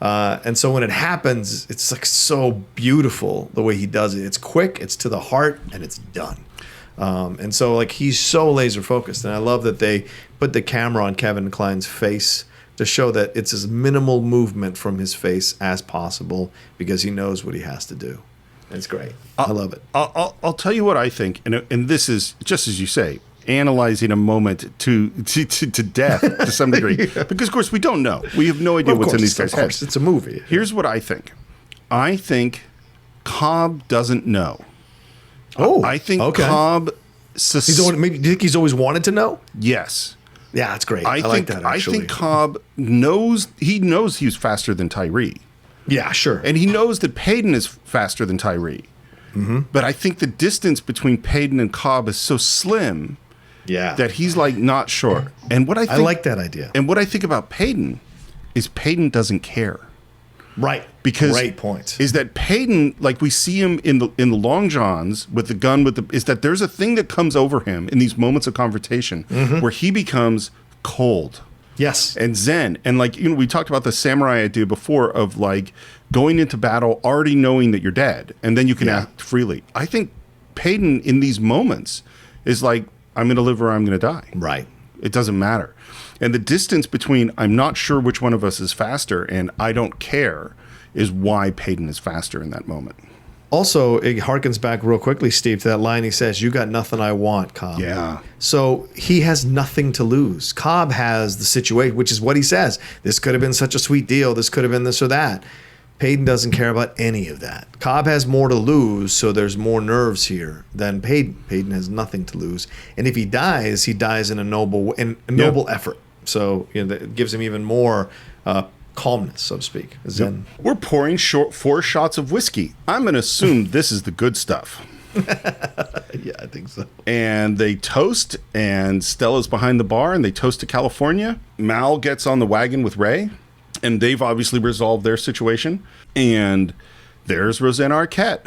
And so when it happens, it's like so beautiful the way he does it. It's quick, it's to the heart, and it's done. And so like he's so laser focused, and I love that they put the camera on Kevin Kline's face to show that it's as minimal movement from his face as possible because he knows what he has to do. It's great. I love it. I'll tell you what I think, and this is just as you say, analyzing a moment to death to some degree, because of course we don't know. We have no idea what's in these guys' heads. It's a movie. Here's what I think. I think Cobb doesn't know. Oh, I think okay. Cobb. Do you think he's always wanted to know? Yes. Yeah, that's great. I like that. Actually, I think Cobb knows. He knows he's faster than Tyree. Yeah, sure. And he knows that Payton is faster than Tyree. Mm-hmm. But I think the distance between Payton and Cobb is so slim. Yeah. That he's like not sure. And what I like that idea. And what I think about Payton is Payton doesn't care. Right. Because great point. Is that Payton, like we see him in the Long Johns with the gun is that there's a thing that comes over him in these moments of confrontation where he becomes cold. Yes. And zen. And like, we talked about the samurai idea before of like going into battle already knowing that you're dead and then you can act freely. I think Payton in these moments is like, I'm going to live or I'm going to die. Right. It doesn't matter. And the distance between I'm not sure which one of us is faster and I don't care is why Payton is faster in that moment. Also, it harkens back real quickly, Steve, to that line he says, "You got nothing I want, Cobb." Yeah. So he has nothing to lose. Cobb has the situation, which is what he says. This could have been such a sweet deal. This could have been this or that. Payton doesn't care about any of that. Cobb has more to lose, so there's more nerves here than Payton. Payton has nothing to lose. And if he dies in a noble effort. So that gives him even more calmness, so to speak. Zen. We're pouring 4 shots of whiskey. I'm going to assume this is the good stuff. Yeah, I think so. And they toast, and Stella's behind the bar, and they toast to California. Mal gets on the wagon with Ray, and they've obviously resolved their situation. And there's Rosanna Arquette.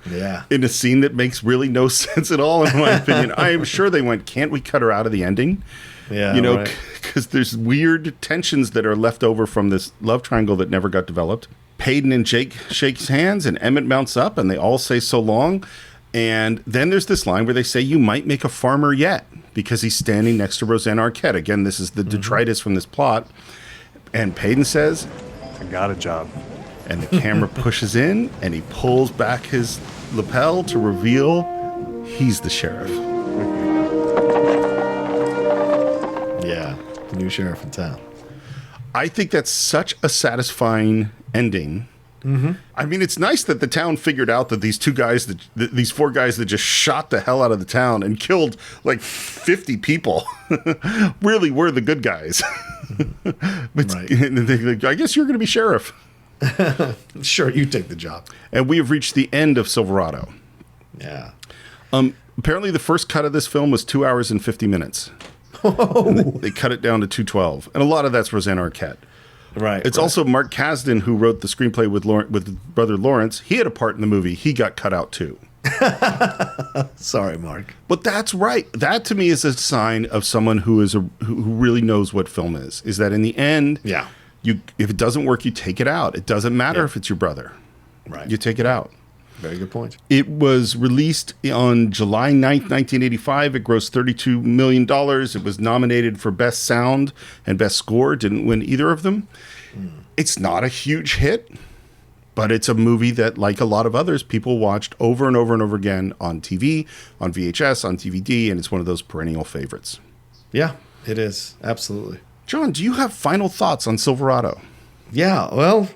Yeah. In a scene that makes really no sense at all, in my opinion. I am sure they went, can't we cut her out of the ending? Yeah, because there's weird tensions that are left over from this love triangle that never got developed. Payton and Jake shakes hands, and Emmett mounts up, and they all say so long. And then there's this line where they say, "You might make a farmer yet," because he's standing next to Rosanna Arquette. Again, this is the detritus from this plot. And Payton says, "I got a job." And the camera pushes in, and he pulls back his lapel to reveal he's the sheriff. Yeah, the new sheriff in town. I think that's such a satisfying ending. Mm-hmm. I mean, it's nice that the town figured out that these 4 guys that just shot the hell out of the town and killed like 50 people really were the good guys. But right. I guess you're going to be sheriff. Sure, you take the job. And we have reached the end of Silverado. Yeah. Apparently, the first cut of this film was 2 hours and 50 minutes. Oh. They cut it down to 2:12, and a lot of that's Rosanna Arquette. Right. It's also Mark Kasdan who wrote the screenplay with brother Lawrence. He had a part in the movie. He got cut out too. Sorry, Mark. But that's right. That to me is a sign of someone who really knows what film is. Is that in the end? Yeah. If it doesn't work, you take it out. It doesn't matter if it's your brother. Right. You take it out. Very good point. It was released on July 9th, 1985. It grossed $32 million. It was nominated for Best Sound and Best Score. Didn't win either of them. It's not a huge hit, but it's a movie that, like a lot of others, people watched over and over and over again on TV, on VHS, on DVD, and it's one of those perennial favorites. Yeah, it is. Absolutely. John, do you have final thoughts on Silverado? Yeah, well,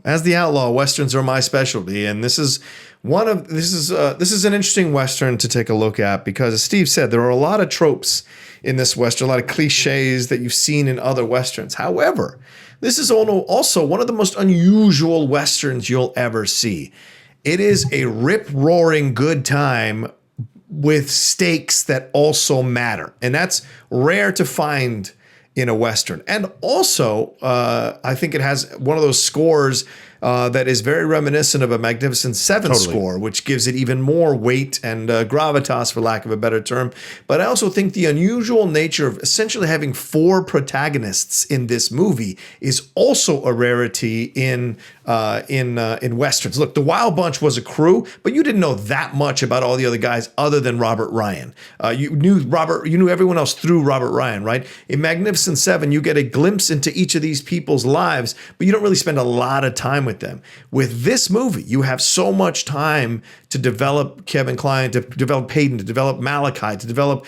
as the outlaw, westerns are my specialty, and this is an interesting western to take a look at because, as Steve said, there are a lot of tropes in this western, a lot of cliches that you've seen in other westerns. However, this is also one of the most unusual westerns you'll ever see. It is a rip-roaring good time with stakes that also matter, and that's rare to find in a western. And also, I think it has one of those scores that is very reminiscent of a Magnificent Seven score, which gives it even more weight and gravitas, for lack of a better term. But I also think the unusual nature of essentially having 4 protagonists in this movie is also a rarity in westerns. Look, the Wild Bunch was a crew, but you didn't know that much about all the other guys other than Robert Ryan. You knew everyone else through Robert Ryan, right? In Magnificent Seven, you get a glimpse into each of these people's lives, but you don't really spend a lot of time with them. With this movie, you have so much time to develop Kevin Kline, to develop Hayden, to develop Malachi, to develop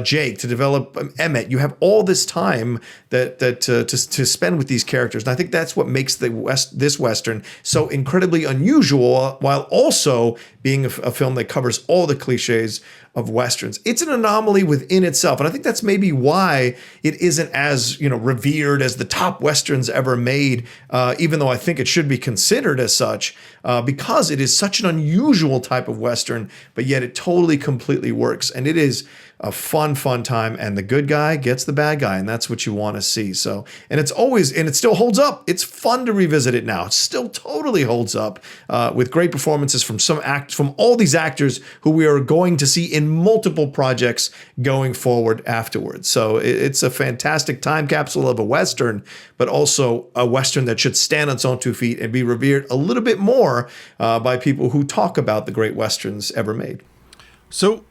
Jake, to develop Emmett. You have all this time to spend with these characters, and I think that's what makes this western so incredibly unusual, while also being a film that covers all the cliches of westerns. It's an anomaly within itself, and I think that's maybe why it isn't as revered as the top westerns ever made, even though I think it should be considered as such, because it is such an unusual type of western, but yet it totally, completely works, and it is a fun time, and the good guy gets the bad guy, and that's what you want to see. So, and it still holds up. It's fun to revisit it now. It still totally holds up, with great performances from all these actors who we are going to see in multiple projects going forward afterwards. So it's a fantastic time capsule of a western, but also a western that should stand on its own 2 feet and be revered a little bit more by people who talk about the great westerns ever made. So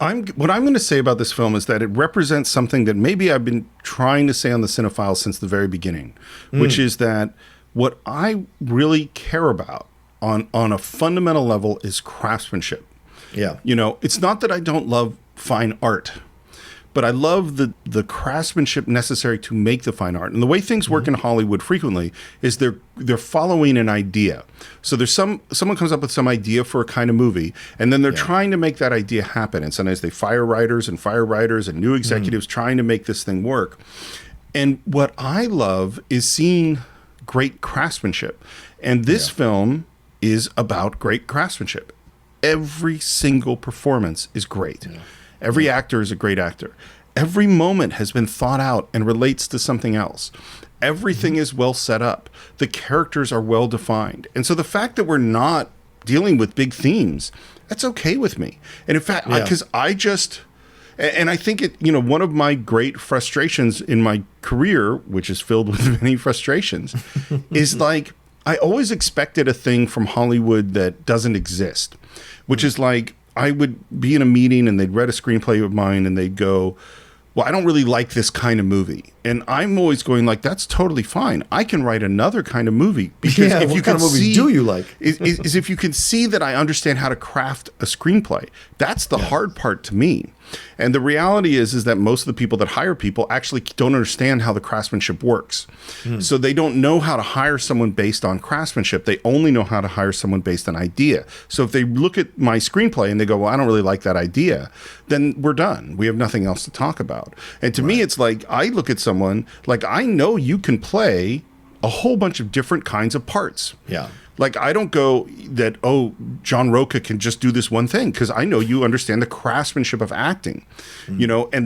what I'm going to say about this film is that it represents something that maybe I've been trying to say on the Cine-Files since the very beginning, which is that what I really care about on a fundamental level is craftsmanship. Yeah. It's not that I don't love fine art, but I love the craftsmanship necessary to make the fine art. And the way things work in Hollywood frequently is they're following an idea. So there's someone comes up with some idea for a kind of movie, and then they're trying to make that idea happen. And sometimes they fire writers and new executives trying to make this thing work. And what I love is seeing great craftsmanship. And this film is about great craftsmanship. Every single performance is great. Yeah. Every actor is a great actor. Every moment has been thought out and relates to something else. Everything is well set up. The characters are well defined. And so the fact that we're not dealing with big themes, that's okay with me. And in fact, because I think one of my great frustrations in my career, which is filled with many frustrations, is like, I always expected a thing from Hollywood that doesn't exist, which is like, I would be in a meeting and they'd read a screenplay of mine and they'd go, well, I don't really like this kind of movie. And I'm always going like, that's totally fine. I can write another kind of movie. Because if you kind of movies do you like? is if you can see that I understand how to craft a screenplay. That's the hard part to me. And the reality is that most of the people that hire people actually don't understand how the craftsmanship works. So they don't know how to hire someone based on craftsmanship. They only know how to hire someone based on idea. So if they look at my screenplay and they go, well, I don't really like that idea, then we're done. We have nothing else to talk about. And to me, it's like, I look at someone like, I know you can play a whole bunch of different kinds of parts. Yeah. Like, I don't go that, oh, John Roca can just do this one thing, because I know you understand the craftsmanship of acting, and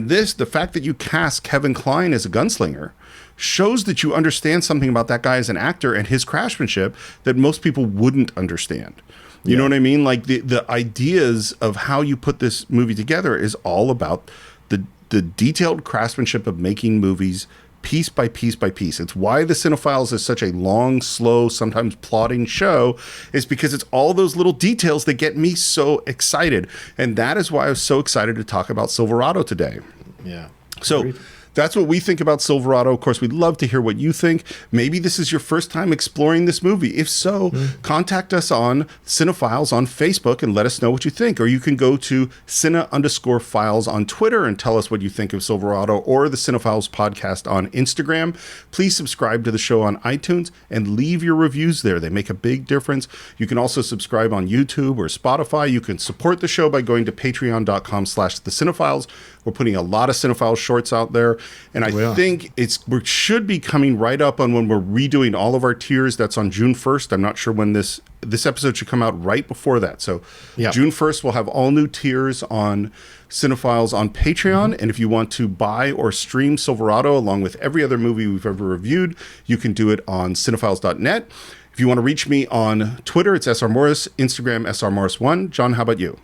the fact that you cast Kevin Kline as a gunslinger shows that you understand something about that guy as an actor and his craftsmanship that most people wouldn't understand. You know what I mean? Like, the ideas of how you put this movie together is all about the detailed craftsmanship of making movies piece by piece by piece. It's why the Cine-Files is such a long, slow, sometimes plodding show, is because it's all those little details that get me so excited. And that is why I was so excited to talk about Silverado today. Yeah. So Agreed. That's what we think about Silverado. Of course, we'd love to hear what you think. Maybe this is your first time exploring this movie. If so, contact us on Cine-Files on Facebook and let us know what you think. Or you can go to Cine_Files on Twitter and tell us what you think of Silverado, or the Cine-Files podcast on Instagram. Please subscribe to the show on iTunes and leave your reviews there. They make a big difference. You can also subscribe on YouTube or Spotify. You can support the show by going to patreon.com/the Cine-Files. We're putting a lot of Cine-Files shorts out there. And I think we should be coming right up on when we're redoing all of our tiers. That's on June 1st. I'm not sure when this episode should come out right before that. So June 1st, we'll have all new tiers on Cine-Files on Patreon. And if you want to buy or stream Silverado along with every other movie we've ever reviewed, you can do it on cinephiles.net. If you want to reach me on Twitter, it's SR Morris, Instagram, SR Morris1. John, how about you?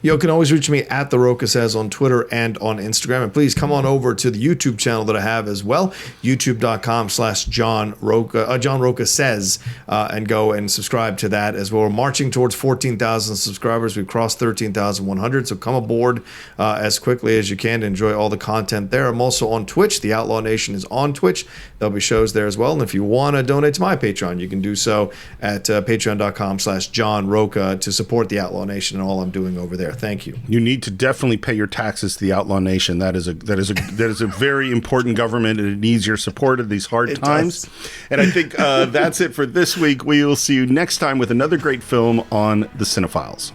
You can always reach me at The Roca Says on Twitter and on Instagram. And please come on over to the YouTube channel that I have as well, youtube.com/John Roca, John Roca Says, and go and subscribe to that as well. We're marching towards 14,000 subscribers. We've crossed 13,100, so come aboard as quickly as you can to enjoy all the content there. I'm also on Twitch. The Outlaw Nation is on Twitch. There'll be shows there as well. And if you want to donate to my Patreon, you can do so at patreon.com/John Roca to support the Outlaw Nation and all I'm doing over there. Thank you. You need to definitely pay your taxes to the Outlaw Nation. That is a very important government, and it needs your support at these hard times. And I think that's it for this week. We will see you next time with another great film on the Cine-Files.